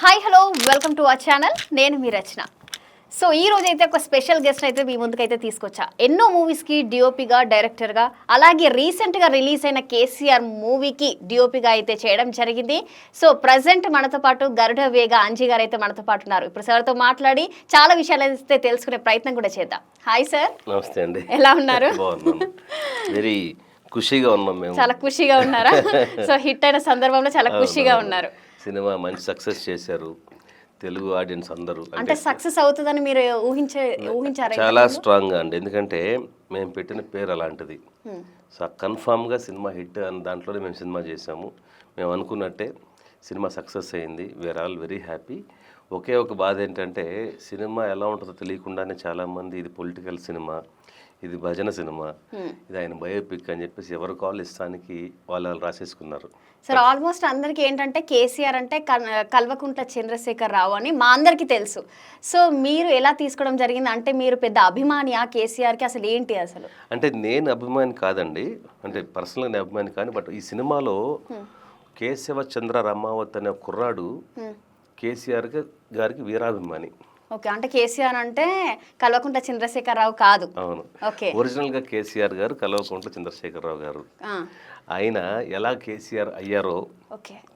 Hi hello welcome to our channel. నేను మీ రచన. So ఈ రోజు అయితే ఒక స్పెషల్ గెస్ట్ అయితే మీ ముందుకైతే తీసుకొచ్చా. ఎన్నో మూవీస్కి డిఓపిగా, డైరెక్టర్గా, అలాగే రీసెంట్గా రిలీజ్ అయిన కేసీఆర్ మూవీకి డిఓపిగా అయితే చేయడం జరిగింది. సో ప్రజెంట్ మనతో పాటు గరుడ వేగ అంజీ గారు అయితే మనతో పాటు ఉన్నారు. ఇప్పుడు సార్తో మాట్లాడి చాలా విషయాలు అయితే తెలుసుకునే ప్రయత్నం కూడా చేద్దాం. Hi sir. నమస్తే అండి. ఎలా ఉన్నారు? వెరీ ఖుషిగా ఉన్నాం మేము. చాలా ఖుషిగా ఉన్నారా? సో హిట్ అయిన సందర్భంలో చాలా ఖుషిగా ఉన్నారు. సినిమా మంచి సక్సెస్ చేశారు తెలుగు ఆడియన్స్ అందరూ. అంటే సక్సెస్ అవుతుందని మీరు ఊహించారా? చాలా స్ట్రాంగ్గా అండి, ఎందుకంటే మేము పెట్టిన పేరు అలాంటిది. సో కన్ఫామ్గా సినిమా హిట్ అని దాంట్లోనే మేము సినిమా చేసాము. మేము అనుకున్నట్టే సినిమా సక్సెస్ అయింది. We're all very happy. ఒకే ఒక బాధ ఏంటంటే సినిమా ఎలా ఉంటుందో తెలియకుండానే చాలామంది ఇది పొలిటికల్ సినిమా, ఇది భజన సినిమా, ఇది ఆయన బయోపిక్ అని చెప్పేసి ఎవరు కాల్ ఇస్తానికి వాళ్ళు రాసేసుకున్నారు. సార్ ఆల్మోస్ట్ అందరికీ ఏంటంటే కేసీఆర్ అంటే కల్వకుంట్ల చంద్రశేఖర్ రావు అని మా అందరికీ తెలుసు. సో మీరు ఎలా తీసుకోవడం జరిగింది? అంటే మీరు పెద్ద అభిమానియా కేసీఆర్కి? అసలు ఏంటి అసలు? అంటే నేను అభిమాని కాదండి, అంటే పర్సనల్గా నేను అభిమాని కానీ, బట్ ఈ సినిమాలో కేశవ చంద్ర రమావత్ అనే కుర్రాడు కేసీఆర్ గారికి వీరాభిమాని. ఓకే, అంటే కేసీఆర్ అంటే కల్వకుంట్ల చంద్రశేఖర్ రావు కాదు. అవును, ఓకే. ఒరిజినల్గా కేసీఆర్ గారు కల్వకుంట్ల చంద్రశేఖరరావు గారు. ఆయన ఎలా కేసీఆర్ అయ్యారో,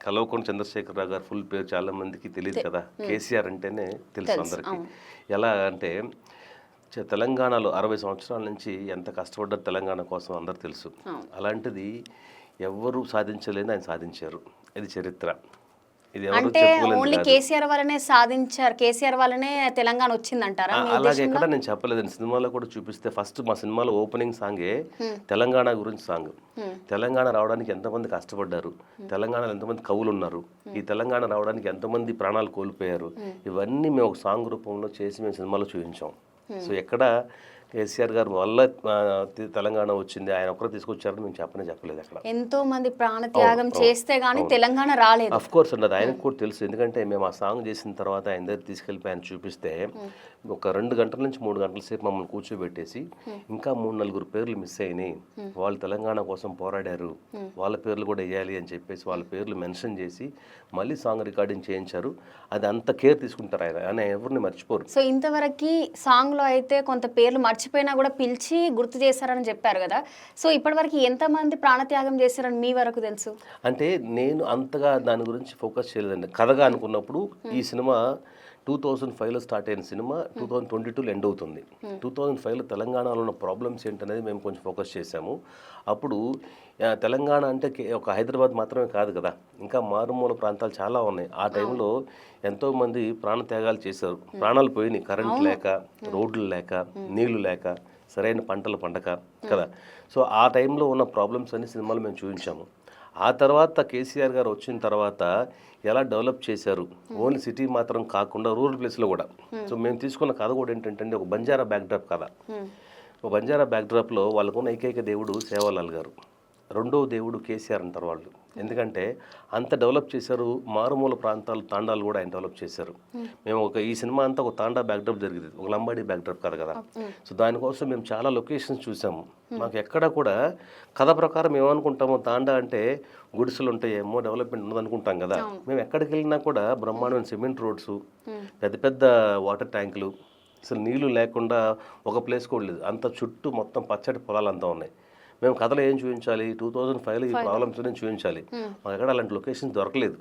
కల్వకుంట్ల చంద్రశేఖరరావు గారు ఫుల్ పేరు చాలా మందికి తెలియదు కదా. కేసీఆర్ అంటేనే తెలుసు అందరికీ. ఎలా అంటే తెలంగాణలో 60 సంవత్సరాల నుంచి ఎంత కష్టపడ్డారు తెలంగాణ కోసం అందరు తెలుసు. అలాంటిది ఎవ్వరూ సాధించలేని ఆయన సాధించారు. ఇది చరిత్ర. అంటే ఓన్లీ కేసీఆర్ వల్లనే సాధించారు, కేసీఆర్ వల్లనే తెలంగాణ వచ్చిందంటారా? అలాగే ఎక్కడ నేను చెప్పలేదండి. సినిమాలో కూడా చూపిస్తే ఫస్ట్ మా సినిమాలో ఓపెనింగ్ సాంగే తెలంగాణ గురించి సాంగ్. తెలంగాణ రావడానికి ఎంతమంది కష్టపడ్డారు, తెలంగాణలో ఎంతమంది కవులు ఉన్నారు, ఈ తెలంగాణ రావడానికి ఎంతమంది ప్రాణాలు కోల్పోయారు, ఇవన్నీ మేము ఒక సాంగ్ రూపంలో చేసి మేము సినిమాలో చూపించాం. సో ఎక్కడ కేసీఆర్ గారు వల్ల తెలంగాణ వచ్చింది, ఆయన ఒక్కరు తీసుకొచ్చారని మేము చెప్పలేదు. అక్కడ ఎంతో మంది ప్రాణత్యాగం చేస్తే గానీ తెలంగాణ రాలేదు. అఫ్ కోర్స్ అండి, అది ఆయనకు కూడా తెలుసు. ఎందుకంటే మేము ఆ సాంగ్ చేసిన తర్వాత ఆయన దగ్గర తీసుకెళ్ళి ఆయన చూపిస్తే ఒక 2 గంటల నుంచి 3 గంటల సేపు మమ్మల్ని కూర్చోబెట్టేసి ఇంకా 3-4 పేర్లు మిస్ అయినాయి, వాళ్ళు తెలంగాణ కోసం పోరాడారు, వాళ్ళ పేర్లు కూడా వేయాలి అని చెప్పేసి వాళ్ళ పేర్లు మెన్షన్ చేసి మళ్ళీ సాంగ్ రికార్డింగ్ చేయించారు. అది అంత కేర్ తీసుకుంటారు ఆయన ఎవరిని మర్చిపోరు. సో ఇంతవరకు సాంగ్లో అయితే కొంత పేర్లు మర్చిపోయినా కూడా పిలిచి గుర్తు చేశారని చెప్పారు కదా. సో ఇప్పటివరకు ఎంతమంది ప్రాణత్యాగం చేశారని మీ వరకు తెలుసు? అంటే నేను అంతగా దాని గురించి ఫోకస్ చేయలేదండి. కథగా అనుకున్నప్పుడు ఈ సినిమా 2005లో స్టార్ట్ అయిన సినిమా 2022లో ఎండ్ అవుతుంది. 2005లో తెలంగాణలో ఉన్న ప్రాబ్లమ్స్ ఏంటనేది మేము కొంచెం ఫోకస్ చేశాము. అప్పుడు తెలంగాణ అంటే ఒక హైదరాబాద్ మాత్రమే కాదు కదా, ఇంకా మారుమూల ప్రాంతాలు చాలా ఉన్నాయి. ఆ టైంలో ఎంతోమంది ప్రాణత్యాగాలు చేశారు, ప్రాణాలు పోయినాయి. కరెంట్ లేక, రోడ్లు లేక, నీళ్లు లేక, సరైన పంటలు పండక కదా. సో ఆ టైంలో ఉన్న ప్రాబ్లమ్స్ అన్ని సినిమాలు మేము చూపించాము. ఆ తర్వాత కేసీఆర్ గారు వచ్చిన తర్వాత ఎలా డెవలప్ చేశారు, ఓన్లీ సిటీ మాత్రం కాకుండా రూరల్ ప్లేస్లో కూడా. సో మేము తీసుకున్న కథ కూడా ఏంటంటే ఒక బంజారా బ్యాక్డ్రాప్ కథ. ఒక బంజారా బ్యాక్డ్రాప్లో వాళ్ళకున్న ఏకైక దేవుడు సేవాలాల్ గారు, రెండవ దేవుడు కేసీఆర్ అంటారు వాళ్ళు. ఎందుకంటే అంత డెవలప్ చేశారు. మారుమూల ప్రాంతాలు తాండాలు కూడా ఆయన డెవలప్ చేశారు. మేము ఈ సినిమా అంతా ఒక తాండా బ్యాక్డ్రాప్ జరిగింది, ఒక లంబాడీ బ్యాక్డ్రాప్ కథ కదా. సో దానికోసం మేము చాలా లొకేషన్స్ చూసాము. మాకు ఎక్కడ కూడా కథ ప్రకారం ఏమనుకుంటామో తాండా అంటే గుడిసెలు ఉంటాయేమో, డెవలప్మెంట్ ఉన్నది అనుకుంటాం కదా. మేము ఎక్కడికి వెళ్ళినా కూడా బ్రహ్మాండమైన సిమెంట్ రోడ్స్, పెద్ద పెద్ద వాటర్ ట్యాంకులు, అసలు నీళ్లు లేకుండా ఒక ప్లేస్ కూడా లేదు. అంత చుట్టూ మొత్తం పచ్చడి పొలాలు అంతా ఉన్నాయి. మేము కథలో ఏం చూపించాలి, 2005లో ఈ ప్రాబ్లమ్స్ చూపించాలి. మాకు ఎక్కడ అలాంటి లొకేషన్స్ దొరకలేదు.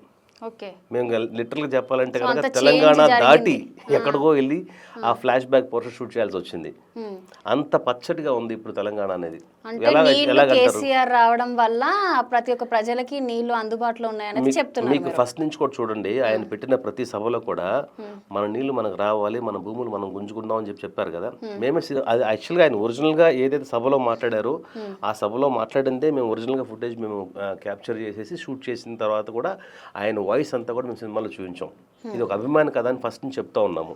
మేము లిటరల్గా చెప్పాలంటే కనుక తెలంగాణ దాటి ఎక్కడికో వెళ్ళి ఆ ఫ్లాష్ బ్యాక్ పోర్షన్ షూట్ చేయాల్సి వచ్చింది. అంత పచ్చడిగా ఉంది ఇప్పుడు తెలంగాణ అనేది. కేసీఆర్ రావడం వల్ల ప్రతి ఒక్క ప్రజలకి నీళ్లు అందుబాటులో ఉన్నాయని చెప్తున్నారు. మీకు ఫస్ట్ నుంచి కూడా చూడండి, ఆయన పెట్టిన ప్రతి సభలో కూడా మన నీళ్లు మనకు రావాలి, మన భూములు మనం గుంజుకుందాం అని చెప్పారు కదా. మేమే అది యాక్చువల్గా ఆయన ఒరిజినల్గా ఏదైతే సభలో మాట్లాడారో ఆ సభలో మాట్లాడిందే మేము ఒరిజినల్గా ఫుటేజ్ మేము క్యాప్చర్ చేసేసి షూట్ చేసిన తర్వాత కూడా ఆయన వాయిస్ అంతా కూడా మేము సినిమాలో చూపించాం. ఇది ఒక అభిమాని కదా అని ఫస్ట్ నుంచి చెప్తా ఉన్నాము.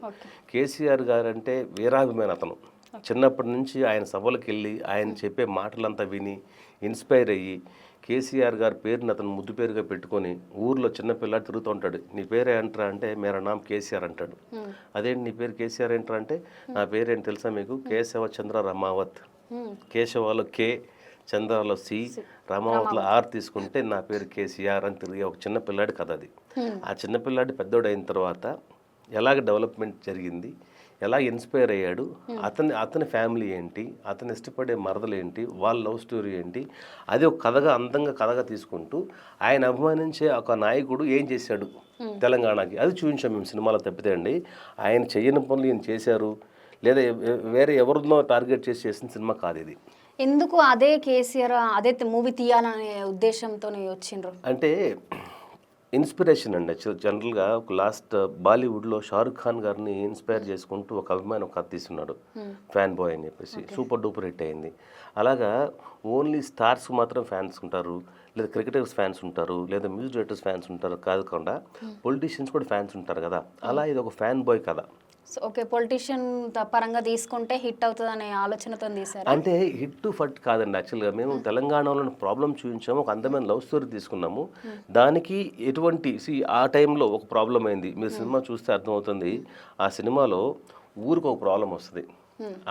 కేసీఆర్ గారు అంటే వీరాభిమాని. అతను చిన్నప్పటి నుంచి ఆయన సభలకు వెళ్ళి ఆయన చెప్పే మాటలంతా విని ఇన్స్పైర్ అయ్యి కేసీఆర్ గారి పేరుని అతను ముద్దు పేరుగా పెట్టుకొని ఊర్లో చిన్న పిల్లాడు తిరుగుతూ ఉంటాడు. నీ పేరు ఏంట్రా అంటే మేరా నామ్ కేసీఆర్ అంటాడు. అదేంటి నీ పేరు కేసీఆర్ ఏంట్రా అంటే నా పేరు ఏంటి తెలుసా మీకు, కేశవ చంద్ర రమావత్. కేశవాలో కే, చంద్రాలో సి, రమావతిలో ఆర్ తీసుకుంటే నా పేరు కేసీఆర్ అని తిరిగి ఒక చిన్న పిల్లాడి కథ అది. ఆ చిన్నపిల్లాడి పెద్దోడు అయిన తర్వాత ఎలాగ డెవలప్మెంట్ జరిగింది, ఎలా ఇన్స్పైర్ అయ్యాడు, అతని ఫ్యామిలీ ఏంటి, అతను ఇష్టపడే మరదలు ఏంటి, వాళ్ళ లవ్ స్టోరీ ఏంటి, అది ఒక కథగా అందంగా కథగా తీసుకుంటూ ఆయన అభిమానించే ఒక నాయకుడు ఏం చేశాడు తెలంగాణకి, అది చూపించాం మేము సినిమాలో. తప్పితే అండి ఆయన చెయ్యని పనులు ఈయన చేశారు లేదా వేరే ఎవరినో టార్గెట్ చేసి చేసిన సినిమా కాదు ఇది. ఎందుకు అదే కేసీఆర్ అదే మూవీ తీయాలనే ఉద్దేశంతో వచ్చిండ్రు అంటే ఇన్స్పిరేషన్ అండి. జనరల్గా ఒక లాస్ట్ బాలీవుడ్లో షారుఖ్ ఖాన్ గారిని ఇన్స్పైర్ చేసుకుంటూ ఒక అభిమాని ఒక కథ తీస్తున్నాడు, ఫ్యాన్ బాయ్ అని చెప్పేసి, సూపర్ డూపర్ హిట్ అయింది. అలాగా ఓన్లీ స్టార్స్ మాత్రం ఫ్యాన్స్ ఉంటారు, లేదా క్రికెటర్స్ ఫ్యాన్స్ ఉంటారు, లేదా మ్యూజిక్ డైరెక్టర్స్ ఫ్యాన్స్ ఉంటారు కాకుండా పొలిటీషియన్స్ కూడా ఫ్యాన్స్ ఉంటారు కదా. అలా ఇది ఒక ఫ్యాన్ బాయ్ కథ. సో ఓకే, పొలిటీషియన్ పరంగా తీసుకుంటే హిట్ అవుతుంది అనే ఆలోచనతో తీశారు. అంటే హిట్ ఫట్ కాదండి. యాక్చువల్గా మేము తెలంగాణలో ప్రాబ్లం చూపించాము, ఒక అందమైన లవ్ స్టోరీ తీసుకున్నాము. దానికి ఎటువంటి ఆ టైంలో ఒక ప్రాబ్లం అయింది. మీరు సినిమా చూస్తే అర్థమవుతుంది. ఆ సినిమాలో ఊరికి ఒక ప్రాబ్లం వస్తుంది.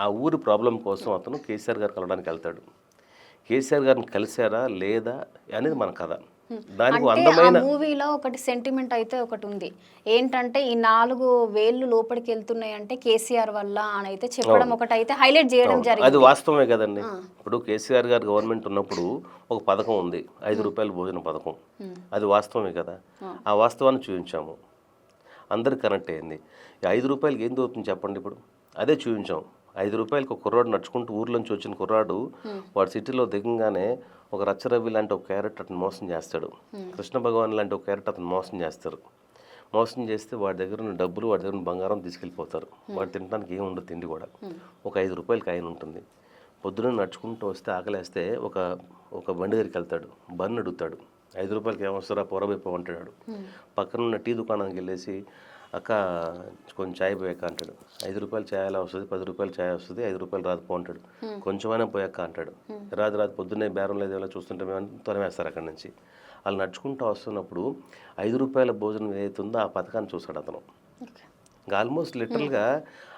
ఆ ఊరి ప్రాబ్లం కోసం అతను కేసీఆర్ గారు కలవడానికి వెళ్తాడు. కేసీఆర్ గారిని కలిశారా లేదా అనేది మన కథ. దానికి అందమైన మూవీలో ఒకటి సెంటిమెంట్ అయితే ఒకటి ఉంది ఏంటంటే, ఈ 4 వేళ్ళు లోపలికి వెళ్తున్నాయి అంటే కేసీఆర్ వల్ల అని అయితే చెప్పడం ఒకటి అయితే హైలైట్ చేయడం జరిగింది. అది వాస్తవమే కదండి. ఇప్పుడు కేసీఆర్ గారు గవర్నమెంట్ ఉన్నప్పుడు ఒక పథకం ఉంది, 5 రూపాయల భోజన పథకం. అది వాస్తవమే కదా. ఆ వాస్తవాన్ని చూపించాము, అందరికి కనెక్ట్ అయింది. 5 రూపాయలకి ఏం దొరుకుతుంది చెప్పండి. ఇప్పుడు అదే చూపించాం. 5 రూపాయలకి ఒక కుర్రాడు నడుచుకుంటూ ఊర్లోంచి వచ్చిన కుర్రాడు వాడు సిటీలో దిగంగానే ఒక రచ్చరవి లాంటి ఒక క్యారెక్టర్ అతను మోసం చేస్తాడు, కృష్ణ భగవాన్ లాంటి ఒక క్యారెక్టర్ అతను మోసం చేస్తారు. మోసం చేస్తే వాడి దగ్గర ఉన్న డబ్బులు, వాడి దగ్గర ఉన్న బంగారం తీసుకెళ్ళిపోతారు. వాడు తినడానికి ఏమి ఉండదు, తిండి కూడా. ఒక 5 రూపాయలకి ఆయన ఉంటుంది. పొద్దున్న నడుచుకుంటూ వస్తే ఆకలేస్తే ఒక బండి దగ్గరికి వెళ్తాడు, బన్ అడుగుతాడు. 5 రూపాయలకి ఏమొస్తారా పొరబైపో అంటాడు. పక్కనున్న టీ దుకాణానికి వెళ్ళేసి, అక్క కొంచెం ఛాయ్ పోయాక అంటాడు. 5 రూపాయలు ఛాయ్ అలా వస్తుంది, 10 రూపాయలు ఛాయ్ వస్తుంది, 5 రూపాయలు రాదు పో అంటాడు. కొంచెమైనా పోయాక అంటాడు. రాదు పొద్దున్నే బేరం లేదు ఎలా చూస్తుంటే మేము తొలమేస్తారు అక్కడి నుంచి. వాళ్ళు నడుచుకుంటూ వస్తున్నప్పుడు 5 రూపాయల భోజనం ఏదైతుందో ఆ పథకాన్ని చూస్తాడు అతను. ఇంకా ఆల్మోస్ట్ లిటరల్గా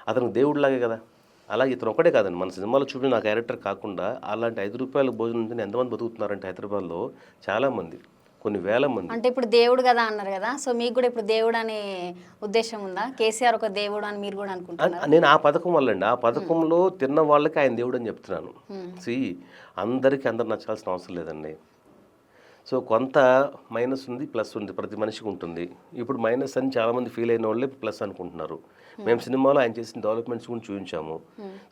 అతనికి దేవుడిలాగే కదా. అలాగే ఇతను ఒకటే కాదండి, మన సినిమాలో చూపిన ఆ క్యారెక్టర్ కాకుండా అలాంటి 5 రూపాయల భోజనం నుంచి ఎంతమంది బతుకుతున్నారంటే హైదరాబాద్లో చాలామంది, కొన్ని వేల మంది. అంటే ఇప్పుడు దేవుడు కదా అన్నారు కదా, సో మీకు కూడా ఇప్పుడు దేవుడు అనే ఉద్దేశం ఉందా? కేసీఆర్ ఒక దేవుడు అని మీరు కూడా అనుకుంటున్నారు? నేను ఆ పథకం వల్ల అండి, ఆ పథకంలో తిన్న వాళ్ళకి ఆయన దేవుడు అని చెప్తున్నాను. అందరికీ అందరు నచ్చాల్సిన అవసరం లేదండి. సో కొంత మైనస్ ఉంది, ప్లస్ ఉంది, ప్రతి మనిషికి ఉంటుంది. ఇప్పుడు మైనస్ అని చాలామంది ఫీల్ అయిన వాళ్ళే ప్లస్ అనుకుంటున్నారు. మేము సినిమాలో ఆయన చేసిన డెవలప్మెంట్స్ కూడా చూపించాము.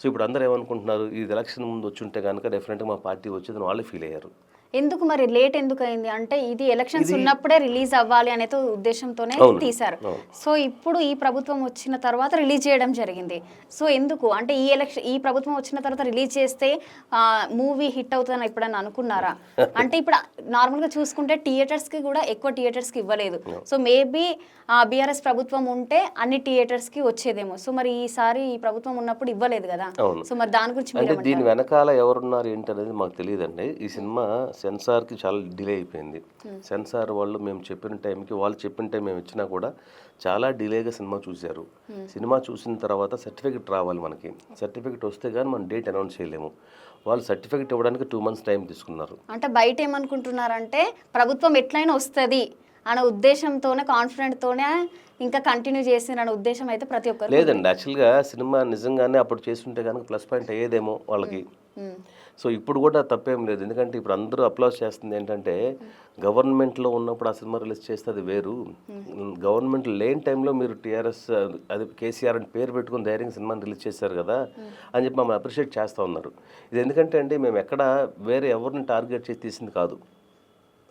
సో ఇప్పుడు అందరూ ఏమనుకుంటున్నారు, ఇది ఎలక్షన్ ముందు వచ్చి ఉంటే కనుక డెఫినెట్గా మా పార్టీ వచ్చేదని వాళ్ళే ఫీల్ అయ్యారు. ఎందుకు మరి లేట్ ఎందుకు అయింది అంటే, ఇది ఎలక్షన్స్ ఉన్నప్పుడే రిలీజ్ అవ్వాలి అనే ఉద్దేశంతోనే తీశారు. సో ఇప్పుడు ఈ ప్రభుత్వం వచ్చిన తర్వాత రిలీజ్ చేయడం జరిగింది. సో ఎందుకు అంటే ఈ ప్రభుత్వం వచ్చిన తర్వాత రిలీజ్ చేస్తే మూవీ హిట్ అవుతుందని ఎప్పుడన్నా అనుకున్నారా? అంటే ఇప్పుడు నార్మల్గా చూసుకుంటే థియేటర్స్కి కూడా ఎక్కువ థియేటర్స్కి ఇవ్వలేదు. సో మేబీ బీఆర్ఎస్ ప్రభుత్వం ఉంటే అన్ని థియేటర్స్కి వచ్చేదేమో. సో మరి ఈసారి ఈ ప్రభుత్వం ఉన్నప్పుడు ఇవ్వలేదు కదా. సో మరి దాని గురించి అంటే దీని వెనకాల ఎవరున్నారు ఏంటి అనేది మాకు తెలియదండి. ఈ సినిమా సెన్సార్కి చాలా డిలే అయిపోయింది. సెన్సార్ వాళ్ళు మేము చెప్పిన టైంకి, వాళ్ళు చెప్పిన టైం మేము ఇచ్చినా కూడా చాలా డిలేగా సినిమా చూశారు. సినిమా చూసిన తర్వాత సర్టిఫికెట్ రావాలి మనకి. సర్టిఫికెట్ వస్తే కానీ మనం డేట్ అనౌన్స్ చేయలేము. వాళ్ళు సర్టిఫికెట్ ఇవ్వడానికి 2 months టైం తీసుకున్నారు. అంటే బయట ఏమనుకుంటున్నారంటే ప్రభుత్వం ఎట్లయినా వస్తుంది అనే ఉద్దేశంతోనే, కాన్ఫిడెంట్తోనే ఇంకా కంటిన్యూ చేసిన ఉద్దేశం అయితే ప్రతి ఒక్కరు లేదండి. యాక్చువల్గా సినిమా నిజంగానే అప్పుడు చేస్తుంటే కనుక ప్లస్ పాయింట్ అయ్యేదేమో వాళ్ళకి. సో ఇప్పుడు కూడా తప్పేం లేదు. ఎందుకంటే ఇప్పుడు అందరూ అప్లాస్ చేస్తుంది ఏంటంటే, గవర్నమెంట్లో ఉన్నప్పుడు ఆ సినిమా రిలీజ్ చేస్తే అది వేరు. గవర్నమెంట్ లేని టైంలో మీరు టీఆర్ఎస్ అది కేసీఆర్ అని పేరు పెట్టుకుని ధైర్యంగా సినిమాని రిలీజ్ చేశారు కదా అని చెప్పి మమ్మల్ని అప్రిషియేట్ చేస్తూ ఉన్నారు. ఇది ఎందుకంటే అండి, మేము ఎక్కడ వేరే ఎవరిని టార్గెట్ చేసి తీసింది కాదు.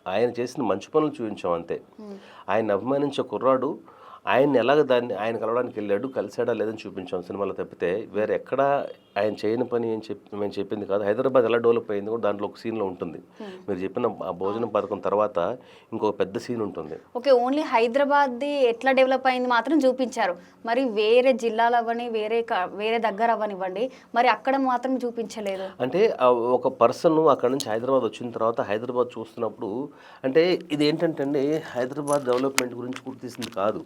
ఆయన చేసిన మంచి పనులు చూపించాం అంతే. ఆయన అభిమానించే కుర్రాడు ఆయన కలవడానికి వెళ్ళాడు, కలిసాడా లేదని చూపించాం సినిమాలో. తప్పితే వేరే ఎక్కడా ఆయన చేయని పని మేము చెప్పింది కాదు. హైదరాబాద్ ఎలా డెవలప్ అయింది కూడా దాంట్లో ఒక సీన్లో ఉంటుంది. మీరు చెప్పిన ఆ భోజనం పథకం తర్వాత ఇంకొక పెద్ద సీన్ ఉంటుంది. ఓకే, ఓన్లీ హైదరాబాద్ది ఎట్లా డెవలప్ అయింది మాత్రం చూపించారు. మరి వేరే జిల్లాలు అవ్వని, వేరే దగ్గర అవ్వనివ్వండి, మరి అక్కడ మాత్రం చూపించలేదు. అంటే ఒక పర్సన్ అక్కడ నుంచి హైదరాబాద్ వచ్చిన తర్వాత హైదరాబాద్ చూస్తున్నప్పుడు, అంటే ఇది ఏంటంటే అండి, హైదరాబాద్ డెవలప్మెంట్ గురించి కూడా తీసింది కాదు.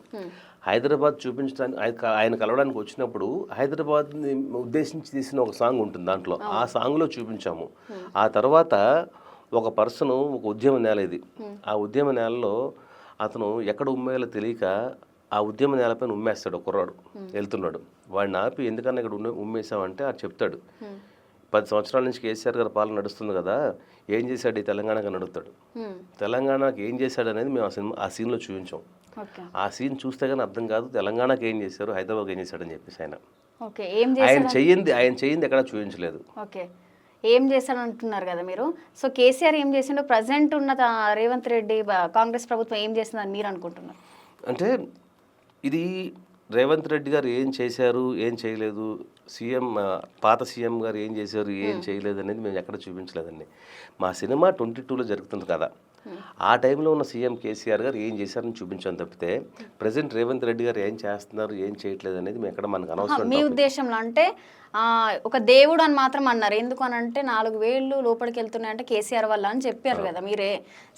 హైదరాబాద్ చూపించడానికి ఆయన కలవడానికి వచ్చినప్పుడు హైదరాబాద్ని ఉద్దేశించి తీసిన ఒక సాంగ్ ఉంటుంది. దాంట్లో ఆ సాంగ్లో చూపించాము. ఆ తర్వాత ఒక పర్సన్, ఒక ఉద్యమ నేల ఇది, ఆ ఉద్యమ నేలలో అతను ఎక్కడ ఉమ్మేయాలో తెలియక ఆ ఉద్యమ నేలపైన ఉమ్మేస్తాడు ఒక కుర్రాడు వెళ్తున్నాడు. వాడిని ఆపి ఎందుకన్నా ఇక్కడ ఉమ్మేసామంటే అది చెప్తాడు, 10 సంవత్సరాల నుంచి కేసీఆర్ గారి పాలన నడుస్తుంది కదా, ఏం చేశాడు ఈ తెలంగాణకి అని అడుగుతాడు. తెలంగాణకి ఏం చేశాడు అనేది మేము ఆ సీన్లో చూపించాం. ఆ సీన్ చూస్తే కానీ అర్థం కాదు తెలంగాణకి ఏం చేశారు, హైదరాబాద్కి ఏం చేశాడని చెప్పేసి ఆయన చెయ్యింది ఎక్కడ చూపించలేదు. ఓకే, ఏం చేశాడు అంటున్నారు కదా మీరు. సో కేసీఆర్ ఏం చేసిండో ప్రజెంట్ ఉన్న రేవంత్ రెడ్డి కాంగ్రెస్ ప్రభుత్వం ఏం చేసిందని మీరు అనుకుంటున్నారు? అంటే ఇది రేవంత్ రెడ్డి గారు ఏం చేశారు ఏం చేయలేదు, పాత సీఎం గారు ఏం చేశారు ఏం చేయలేదు అనేది మేము ఎక్కడ చూపించలేదండి. మా సినిమా 22లో జరుగుతుంది కదా, ఆ టైంలో ఉన్న సీఎం కేసీఆర్ గారు ఏం చేశారని చూపించాను తప్పితే ప్రజెంట్ రేవంత్ రెడ్డి గారు ఏం చేస్తున్నారు ఏం చేయట్లేదు అనేది మేము ఎక్కడ మనకు అనవసరం. మీ ఉద్దేశంలో అంటే ఒక దేవుడు అని మాత్రం అన్నారు, ఎందుకు అని అంటే 4 వేళ్ళు లోపలికి వెళ్తున్నాయంటే కేసీఆర్ వల్ల అని చెప్పారు కదా మీరే.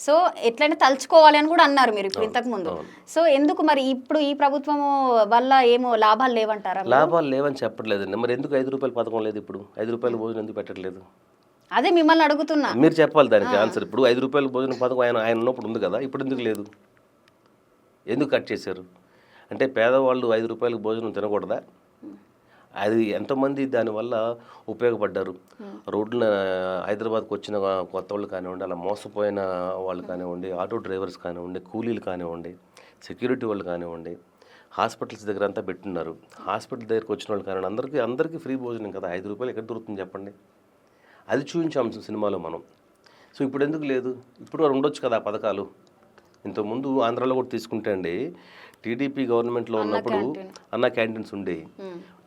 సో ఎట్లయినా తలుచుకోవాలి అని కూడా అన్నారు మీరు ఇప్పుడు ఇంతకు ముందు. సో ఎందుకు మరి ఇప్పుడు ఈ ప్రభుత్వం వల్ల ఏమో లాభాలు లేవంటారా? లాభాలు లేవని చెప్పట్లేదండి. మరి ఎందుకు 5 రూపాయల పథకం లేదు? ఇప్పుడు 5 రూపాయల భోజనం ఎందుకు పెట్టట్లేదు? అదే మిమ్మల్ని అడుగుతున్నా, మీరు చెప్పాలి దానికి ఆన్సర్. ఇప్పుడు 5 రూపాయల భోజన పథకం ఆయన ఉన్నప్పుడు ఉంది కదా, ఇప్పుడు ఎందుకు లేదు? ఎందుకు కట్ చేశారు? అంటే పేదవాళ్ళు 5 రూపాయలకు భోజనం తినకూడదా? అది ఎంతోమంది దానివల్ల ఉపయోగపడ్డారు. రోడ్ల హైదరాబాద్కి వచ్చిన కొత్త వాళ్ళు కానివ్వండి, అలా మోసపోయిన వాళ్ళు కానివ్వండి, ఆటో డ్రైవర్స్ కానివ్వండి, కూలీలు కానివ్వండి, సెక్యూరిటీ వాళ్ళు కానివ్వండి, హాస్పిటల్స్ దగ్గర అంతా పెట్టున్నారు. హాస్పిటల్ దగ్గరికి వచ్చిన వాళ్ళు కానివ్వండి, అందరికీ ఫ్రీ భోజనం కదా. 5 రూపాయలు ఎక్కడ దొరుకుతుంది చెప్పండి? అది చూపించాము సినిమాలో మనం. సో ఇప్పుడు ఎందుకు లేదు? ఇప్పుడు ఉండొచ్చు కదా ఆ పథకాలు. ఇంతకుముందు ఆంధ్రాలో కూడా తీసుకుంటే అండి, టీడీపీ గవర్నమెంట్లో ఉన్నప్పుడు అన్న క్యాంటీన్స్ ఉండేవి.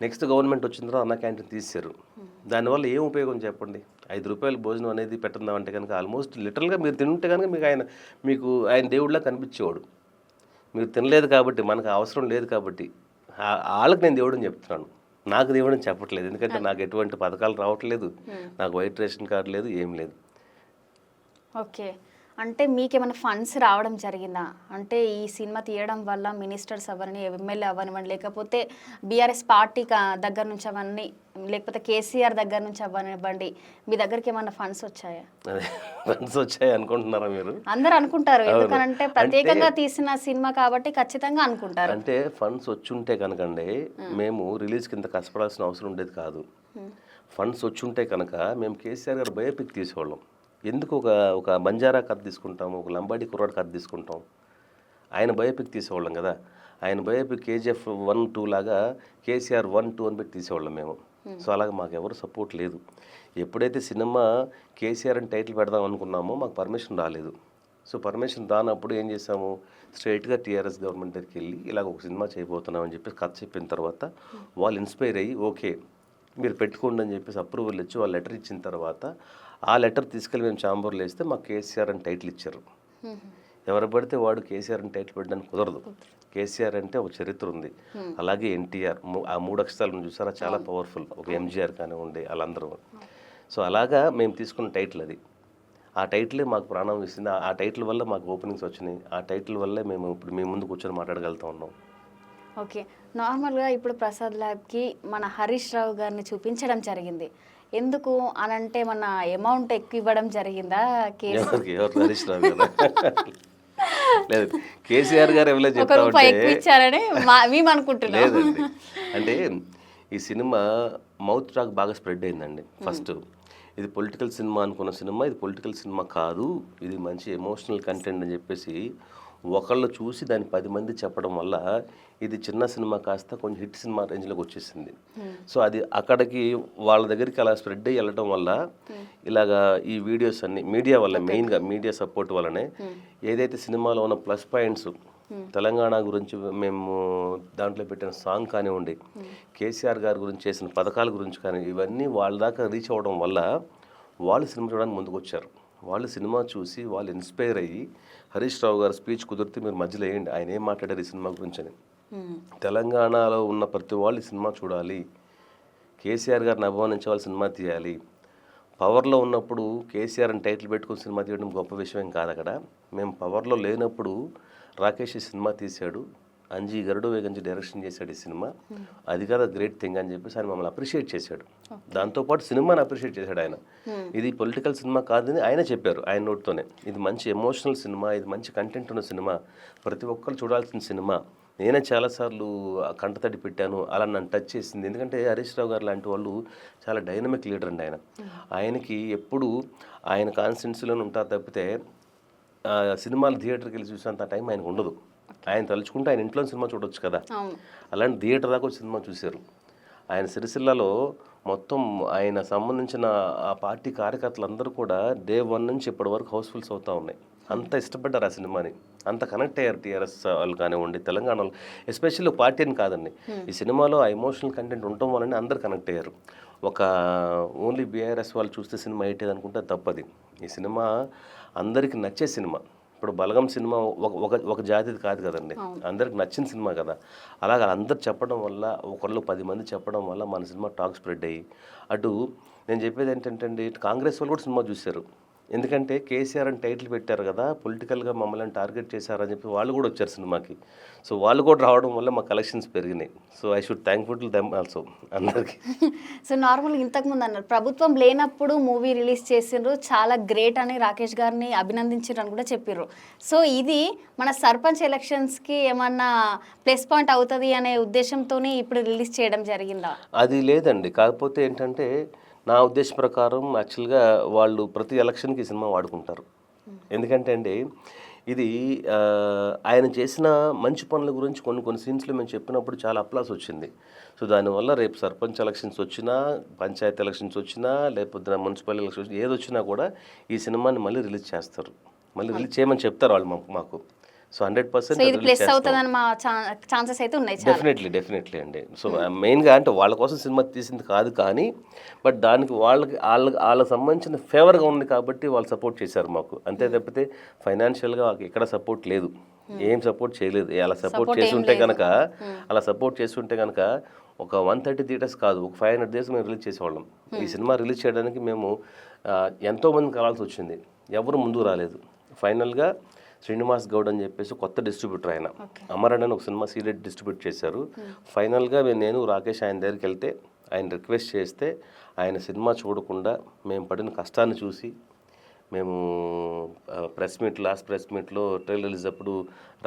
నెక్స్ట్ గవర్నమెంట్ వచ్చిన తర్వాత అన్న క్యాంటీన్ తీశారు. దానివల్ల ఏం ఉపయోగం చెప్పండి? 5 రూపాయల భోజనం అనేది పెట్టిందామంటే కనుక ఆల్మోస్ట్ లిటరల్గా మీరు తింటే కనుక మీకు ఆయన దేవుడిలా కనిపించేవాడు. మీరు తినలేదు కాబట్టి, మనకు అవసరం లేదు కాబట్టి వాళ్ళకి నేను దేవుడని చెప్తున్నాను. నాకు దేవుడని చెప్పట్లేదు, ఎందుకంటే నాకు ఎటువంటి పథకాలు రావట్లేదు, నాకు వైట్ రేషన్ కార్డు లేదు, ఏం లేదు. ఓకే, అంటే మీకేమైనా ఫండ్స్ రావడం జరిగిందా? అంటే ఈ సినిమా తీయడం వల్ల మినిస్టర్స్ అవన్నీ, ఎమ్మెల్యే అవనివ్వండి, లేకపోతే బీఆర్ఎస్ పార్టీ దగ్గర నుంచి అవన్నీ, లేకపోతే కేసీఆర్ దగ్గర నుంచి అవనివ్వండి, మీ దగ్గరికి ఏమైనా ఫండ్స్ వచ్చాయా? ఫండ్స్ వచ్చాయి అనుకుంటున్నారా మీరు? అందరు అనుకుంటారు, ఎందుకంటే ప్రత్యేకంగా తీసిన సినిమా కాబట్టి ఖచ్చితంగా అనుకుంటారు. అంటే ఫండ్స్ వచ్చుంటే కనుకండి మేము రిలీజ్ కింద కష్టపడాల్సిన అవసరం ఉండేది కాదు. ఫండ్స్ వచ్చుంటే కనుక మేము కేసీఆర్ గారు బయోపిక్ తీసేవాళ్ళం. ఎందుకు ఒక బంజారా కథ తీసుకుంటాము, ఒక లంబాడి కుర్రాడు కథ తీసుకుంటాం, ఆయన బయోపిక్ తీసేవాళ్ళం కదా. ఆయన బయోపిక్ KGF 1-2 లాగా కేసీఆర్ 1-2 అని పెట్టి తీసేవాళ్ళం మేము. సో అలాగే మాకు ఎవరు సపోర్ట్ లేదు. ఎప్పుడైతే సినిమా కేసీఆర్ అని టైటిల్ పెడదాం అనుకున్నామో మాకు పర్మిషన్ రాలేదు. సో పర్మిషన్ రానప్పుడు ఏం చేసాము, స్ట్రైట్గా TRS గవర్నమెంట్ దగ్గరికి వెళ్ళి ఇలాగ ఒక సినిమా చేయబోతున్నామని చెప్పేసి కథ చెప్పిన తర్వాత వాళ్ళు ఇన్స్పైర్ అయ్యి ఓకే మీరు పెట్టుకోండి అని చెప్పేసి అప్రూవల్ ఇచ్చి వాళ్ళు లెటర్ ఇచ్చిన తర్వాత ఆ లెటర్ తీసుకెళ్ళి మేము ఛాంబర్లో వేస్తే మాకు కేసీఆర్ అని టైటిల్ ఇచ్చారు. ఎవరు పడితే వాడు కేసీఆర్ అని టైటిల్ పెట్టడానికి కుదరదు. కేసీఆర్ అంటే ఒక చరిత్ర ఉంది. అలాగే NTR, ఆ 3 అక్షరాలను చూసారా, చాలా పవర్ఫుల్. ఒక MGR కానివ్వండి, వాళ్ళందరూ. సో అలాగా మేము తీసుకున్న టైటిల్ అది. ఆ టైటిలే మాకు ప్రాణం ఇస్తుంది. ఆ టైటిల్ వల్ల మాకు ఓపెనింగ్స్ వచ్చినాయి. ఆ టైటిల్ వల్లే మేము ఇప్పుడు మీ ముందు కూర్చొని మాట్లాడగలుగుతా ఉన్నాం. ఓకే, నార్మల్గా ఇప్పుడు ప్రసాద్ ల్యాబ్కి మన హరీష్ రావు గారిని చూపించడం జరిగింది. ఎందుకు అనంటే మన అమౌంట్ ఎక్కువ ఇవ్వడం జరిగిందా? హరీష్ రావు గారు లేదు, కేసీఆర్ గారు ఎవరో ఇచ్చారని మేము అనుకుంటున్నాం. లేదండి, అంటే ఈ సినిమా మౌత్ టాక్ బాగా స్ప్రెడ్ అయిందండి. ఫస్ట్ ఇది పొలిటికల్ సినిమా అనుకున్న సినిమా ఇది పొలిటికల్ సినిమా కాదు, ఇది మంచి ఎమోషనల్ కంటెంట్ అని చెప్పేసి ఒకళ్ళు చూసి దాన్ని 10 మంది చెప్పడం వల్ల ఇది చిన్న సినిమా కాస్త కొంచెం హిట్ సినిమా రేంజ్లోకి వచ్చేసింది. సో అది అక్కడికి వాళ్ళ దగ్గరికి అలా స్ప్రెడ్ అయ్యి వెళ్ళడం వల్ల ఇలాగా ఈ వీడియోస్ అన్ని మీడియా వల్ల, మెయిన్గా మీడియా సపోర్ట్ వల్లనే ఏదైతే సినిమాలో ఉన్న ప్లస్ పాయింట్స్, తెలంగాణ గురించి మేము దాంట్లో పెట్టిన సాంగ్ కానివ్వండి, కేసీఆర్ గారి గురించి చేసిన పథకాల గురించి కానీ ఇవన్నీ వాళ్ళ దాకా రీచ్ అవ్వడం వల్ల వాళ్ళు సినిమా చూడడానికి ముందుకు వచ్చారు. వాళ్ళు సినిమా చూసి వాళ్ళు ఇన్స్పైర్ అయ్యి హరీష్ రావు గారు స్పీచ్ కుదిరితే మీరు మధ్యలో వేయండి, ఆయన ఏం మాట్లాడారు ఈ సినిమా గురించి అని. తెలంగాణలో ఉన్న ప్రతి వాళ్ళు ఈ సినిమా చూడాలి, కేసీఆర్ గారిని అభిమానించే వాళ్ళు సినిమా తీయాలి. పవర్లో ఉన్నప్పుడు కేసీఆర్ అని టైటిల్ పెట్టుకుని సినిమా తీయడం గొప్ప విషయం కాదు. అక్కడ మేము పవర్లో లేనప్పుడు రాకేష్ సినిమా తీశాడు, అంజీ గరుడు వేగంజీ డైరెక్షన్ చేశాడు ఈ సినిమా, అది కదా గ్రేట్ థింగ్ అని చెప్పేసి ఆయన మమ్మల్ని అప్రిషియేట్ చేశాడు. దాంతోపాటు సినిమాని అప్రిషియేట్ చేశాడు ఆయన. ఇది పొలిటికల్ సినిమా కాదని ఆయన చెప్పారు ఆయన నోట్తోనే. ఇది మంచి ఎమోషనల్ సినిమా, ఇది మంచి కంటెంట్ ఉన్న సినిమా, ప్రతి ఒక్కరు చూడాల్సిన సినిమా. నేనే చాలాసార్లు కంటతడి పెట్టాను, అలా నన్ను టచ్ చేసింది. ఎందుకంటే హరీష్ రావు గారు లాంటి వాళ్ళు చాలా డైనమిక్ లీడర్ అండి ఆయన. ఆయనకి ఎప్పుడు ఆయన కాన్స్టిట్యున్సీలోనే ఉంటారు తప్పితే సినిమాలు థియేటర్కి వెళ్ళి చూసేంత టైం ఆయనకు ఉండదు. ఆయన తలుచుకుంటే ఆయన ఇంట్లో సినిమా చూడొచ్చు కదా, అలాంటి థియేటర్ దాకా సినిమా చూశారు. ఆయన సిరిసిల్లలో మొత్తం ఆయన సంబంధించిన ఆ పార్టీ కార్యకర్తలు అందరూ కూడా డే 1 నుంచి ఇప్పటి వరకు హౌస్ఫుల్స్ అవుతూ ఉన్నాయి. అంత ఇష్టపడ్డారు ఆ సినిమాని, అంత కనెక్ట్ అయ్యారు టీఆర్ఎస్ వాళ్ళు కానివ్వండి, తెలంగాణలో ఎస్పెషల్లీ పార్టీ అని కాదండి, ఈ సినిమాలో ఆ ఎమోషనల్ కంటెంట్ ఉండటం వల్లనే అందరు కనెక్ట్ అయ్యారు. ఒక ఓన్లీ బీఆర్ఎస్ వాళ్ళు చూస్తే సినిమా ఏంటి అనుకుంటే తప్పది. ఈ సినిమా అందరికీ నచ్చే సినిమా. ఇప్పుడు బలగం సినిమా ఒక జాతిది కాదు కదండి, అందరికి నచ్చిన సినిమా కదా. అలాగా అందరు చెప్పడం వల్ల, ఒకళ్ళు 10 మంది చెప్పడం వల్ల మన సినిమా టాక్ స్ప్రెడ్ అయ్యి, అటు నేను చెప్పేది ఏంటంటే అండి, కాంగ్రెస్ వాళ్ళు కూడా సినిమా చూశారు. ఎందుకంటే కేసీఆర్ అని టైటిల్ పెట్టారు కదా, పొలిటికల్గా మమ్మల్ని టార్గెట్ చేశారని చెప్పి వాళ్ళు కూడా వచ్చారు సినిమాకి. సో వాళ్ళు కూడా రావడం వల్ల మా కలెక్షన్స్ పెరిగినాయి. So I should thankful to them also అందరికి. సో నార్మల్గా ఇంతకుముందు అన్నారు ప్రభుత్వం లేనప్పుడు మూవీ రిలీజ్ చేసిండ్రు, చాలా గ్రేట్ అని రాకేష్ గారిని అభినందించారు అని కూడా చెప్పారు. సో ఇది మన సర్పంచ్ ఎలక్షన్స్కి ఏమన్నా ప్లస్ పాయింట్ అవుతుంది అనే ఉద్దేశంతోనే ఇప్పుడు రిలీజ్ చేయడం జరిగిందా? అది లేదండి, కాకపోతే ఏంటంటే నా ఉద్దేశం ప్రకారం యాక్చువల్గా వాళ్ళు ప్రతి ఎలక్షన్కి ఈ సినిమా వాడుకుంటారు. ఎందుకంటే అండి ఇది ఆయన చేసిన మంచి పనుల గురించి కొన్ని సీన్స్లో మేము చెప్పినప్పుడు చాలా అప్లాస్ వచ్చింది. సో దానివల్ల రేపు సర్పంచ్ ఎలక్షన్స్ వచ్చినా, పంచాయతీ ఎలక్షన్స్ వచ్చినా, లేకపోతే మున్సిపల్ ఎలక్షన్స్ ఏది వచ్చినా కూడా ఈ సినిమాని మళ్ళీ రిలీజ్ చేస్తారు, మళ్ళీ రిలీజ్ చేయమని చెప్తారు వాళ్ళు మాకు. సో 100% ఛాన్సెస్ అయితే ఉన్నాయి. డెఫినెట్లీ అండి. సో మెయిన్గా అంటే వాళ్ళ కోసం సినిమా తీసింది కాదు, కానీ బట్ దానికి వాళ్ళకి సంబంధించిన ఫేవర్గా ఉంది కాబట్టి వాళ్ళు సపోర్ట్ చేశారు మాకు. అంతే తప్పితే ఫైనాన్షియల్గా వాళ్ళకి ఎక్కడ సపోర్ట్ లేదు, ఏం సపోర్ట్ చేయలేదు. అలా సపోర్ట్ చేస్తుంటే కనుక ఒక 130 థియేటర్స్ కాదు, ఒక 500 థియేటర్స్ మేము రిలీజ్ చేసేవాళ్ళం. ఈ సినిమా రిలీజ్ చేయడానికి మేము ఎంతోమంది కలాల్సి వచ్చింది, ఎవరు ముందుకు రాలేదు. ఫైనల్గా శ్రీనివాస్ గౌడ్ అని చెప్పేసి కొత్త డిస్ట్రిబ్యూటర్, ఆయన అమరన్ అని ఒక సినిమా సీరియల్ డిస్ట్రిబ్యూట్ చేశారు. ఫైనల్గా నేను రాకేష్ ఆయన దగ్గరికి వెళ్తే, ఆయన రిక్వెస్ట్ చేస్తే ఆయన సినిమా చూడకుండా మేము పడిన కష్టాన్ని చూసి, మేము లాస్ట్ ప్రెస్ మీట్లో ట్రైలర్ రిలీజ్ అప్పుడు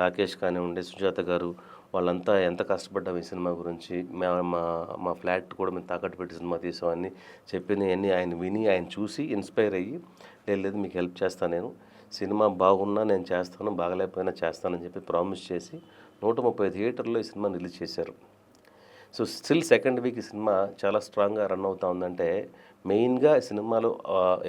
రాకేష్ కానివ్వండి, సుజాత గారు వాళ్ళంతా ఎంత కష్టపడ్డాం ఈ సినిమా గురించి, మా ఫ్లాట్ కూడా మేము తాకట్టు పెట్టి సినిమా తీసామని చెప్పినవన్నీ ఆయన విని, ఆయన చూసి ఇన్స్పైర్ అయ్యి, లేదు మీకు హెల్ప్ చేస్తాను, నేను సినిమా బాగున్నా నేను చేస్తాను, బాగలేకపోయినా చేస్తానని చెప్పి ప్రామిస్ చేసి 130 థియేటర్లో ఈ సినిమా రిలీజ్ చేశారు. సో స్టిల్ సెకండ్ వీక్ ఈ సినిమా చాలా స్ట్రాంగ్గా రన్ అవుతా ఉందంటే మెయిన్గా సినిమాలో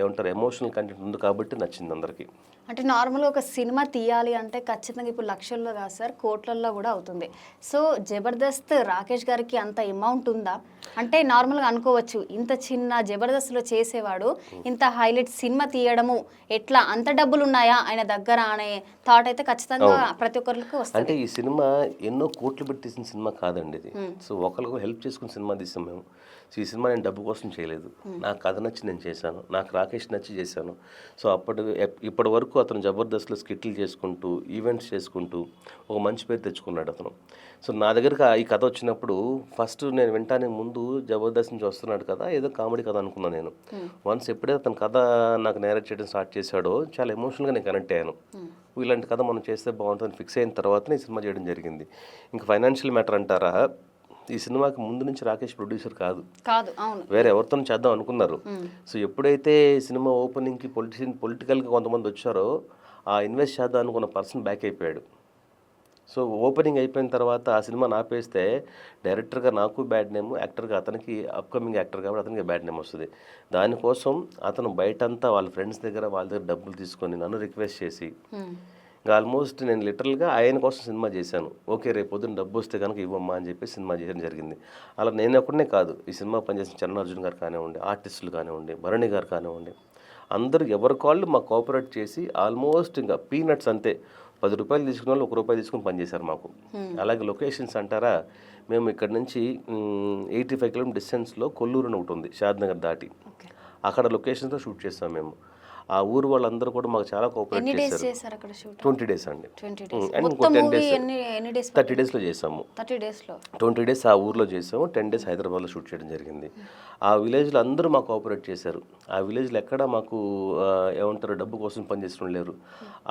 ఏమంటారు ఎమోషనల్ కంటెంట్ ఉంది కాబట్టి నచ్చింది అందరికీ. అంటే నార్మల్గా ఒక సినిమా తీయాలి అంటే ఖచ్చితంగా ఇప్పుడు లక్షల్లో కాదు సార్, కోట్లల్లో కూడా అవుతుంది. సో జబర్దస్త్ రాకేష్ గారికి అంత అమౌంట్ ఉందా? అంటే నార్మల్గా అనుకోవచ్చు ఇంత చిన్న జబర్దస్త్లో చేసేవాడు ఇంత హైలైట్ సినిమా తీయడము ఎట్లా, అంత డబ్బులు ఉన్నాయా ఆయన దగ్గర అనే థాట్ అయితే ఖచ్చితంగా ప్రతి ఒక్కరికి వస్తుంది. అంటే ఈ సినిమా ఎన్నో కోట్లు పెట్టి తీసిన సినిమా కాదండి ఇది. సో ఒకరికి హెల్ప్ చేసుకుని సినిమా తీసాం మేము. సో ఈ సినిమా నేను డబ్బు కోసం చేయలేదు, నాకు కథ నచ్చి నేను చేశాను, నాకు రాకేష్ నచ్చి చేశాను. సో ఇప్పటి వరకు అతను జబర్దస్త్లో స్కిట్లు చేసుకుంటూ, ఈవెంట్స్ చేసుకుంటూ ఒక మంచి పేరు తెచ్చుకున్నాడు అతను. సో నా దగ్గరకు ఈ కథ వచ్చినప్పుడు ఫస్ట్ నేను వింటానికి ముందు జబర్దస్త్ నుంచి వస్తున్నాడు కదా, ఏదో కామెడీ కథ అనుకున్నాను నేను. వన్స్ ఎప్పుడైతే అతను కథ నాకు నేరేట్ చేయడం స్టార్ట్ చేశాడో చాలా ఎమోషనల్గా నేను కనెక్ట్ అయ్యాను. ఇలాంటి కథ మనం చేస్తే బాగుంటుందని ఫిక్స్ అయిన తర్వాతనే ఈ సినిమా చేయడం జరిగింది. ఇంకా ఫైనాన్షియల్ మ్యాటర్ అంటారా, ఈ సినిమాకి ముందు నుంచి రాకేష్ ప్రొడ్యూసర్ కాదు, వేరే ఎవరితో చేద్దాం అనుకున్నారు. సో ఎప్పుడైతే సినిమా ఓపెనింగ్కి పొలిటికల్గా కొంతమంది వచ్చారో ఆ ఇన్వెస్ట్ చేద్దాం అనుకున్న పర్సన్ బ్యాక్ అయిపోయాడు. సో ఓపెనింగ్ అయిపోయిన తర్వాత ఆ సినిమా ఆపేస్తే డైరెక్టర్గా నాకు బ్యాడ్ నేమ్, యాక్టర్గా అతనికి అప్కమింగ్ యాక్టర్ కాబట్టి అతనికి బ్యాడ్ నేమ్ వస్తుంది. దానికోసం అతను బయటంతా వాళ్ళ ఫ్రెండ్స్ దగ్గర వాళ్ళ దగ్గర డబ్బులు తీసుకొని నన్ను రిక్వెస్ట్ చేసి ఆల్మోస్ట్ నేను లిటరల్గా ఆయన కోసం సినిమా చేశాను. ఓకే రేపు పొద్దున్న డబ్బు వస్తే కనుక ఇవ్వమ్మా అని చెప్పి సినిమా చేయడం జరిగింది. అలా నేను ఒక్కడనే కాదు, ఈ సినిమా పనిచేసిన చరణార్జున్ గారు కానివ్వండి, ఆర్టిస్టులు కానివ్వండి, భరణి గారు కానివ్వండి, అందరూ ఎవరి కాళ్ళు మాకు కోఆపరేట్ చేసి ఆల్మోస్ట్ ఇంకా పీనట్స్ అంతే, 10 రూపాయలు తీసుకున్న వాళ్ళు 1 రూపాయి తీసుకుని పనిచేశారు మాకు. అలాగే లొకేషన్స్ అంటారా, మేము ఇక్కడ నుంచి 85 కిలోమీటర్ డిస్టెన్స్లో కొల్లూరు అని ఒకటి ఉంది, షాద్నగర్ దాటి, అక్కడ లొకేషన్స్తో షూట్ చేస్తాం మేము. ఆ ఊరు వాళ్ళందరూ కూడా మాకు చాలా కోఆపరేట్ ఎన్ని డేస్ చేశారు. చేశారు అక్కడ షూట్? 20 days అండి. 20 days. అండ్ ఇంకో మొత్తం 10 మూవీ days ఎన్ని డేస్? 30 daysలో చేసాము. 30 days లో 20 days ఆ ఊర్లో చేసాము, 10 days హైదరాబాద్లో షూట్ చేయడం జరిగింది. ఆ విలేజ్లో అందరూ మాకు కోఆపరేట్ చేశారు. ఆ విలేజ్లో ఎక్కడ మాకు ఏమంటారు డబ్బు కోసం పనిచేసిన లేరు.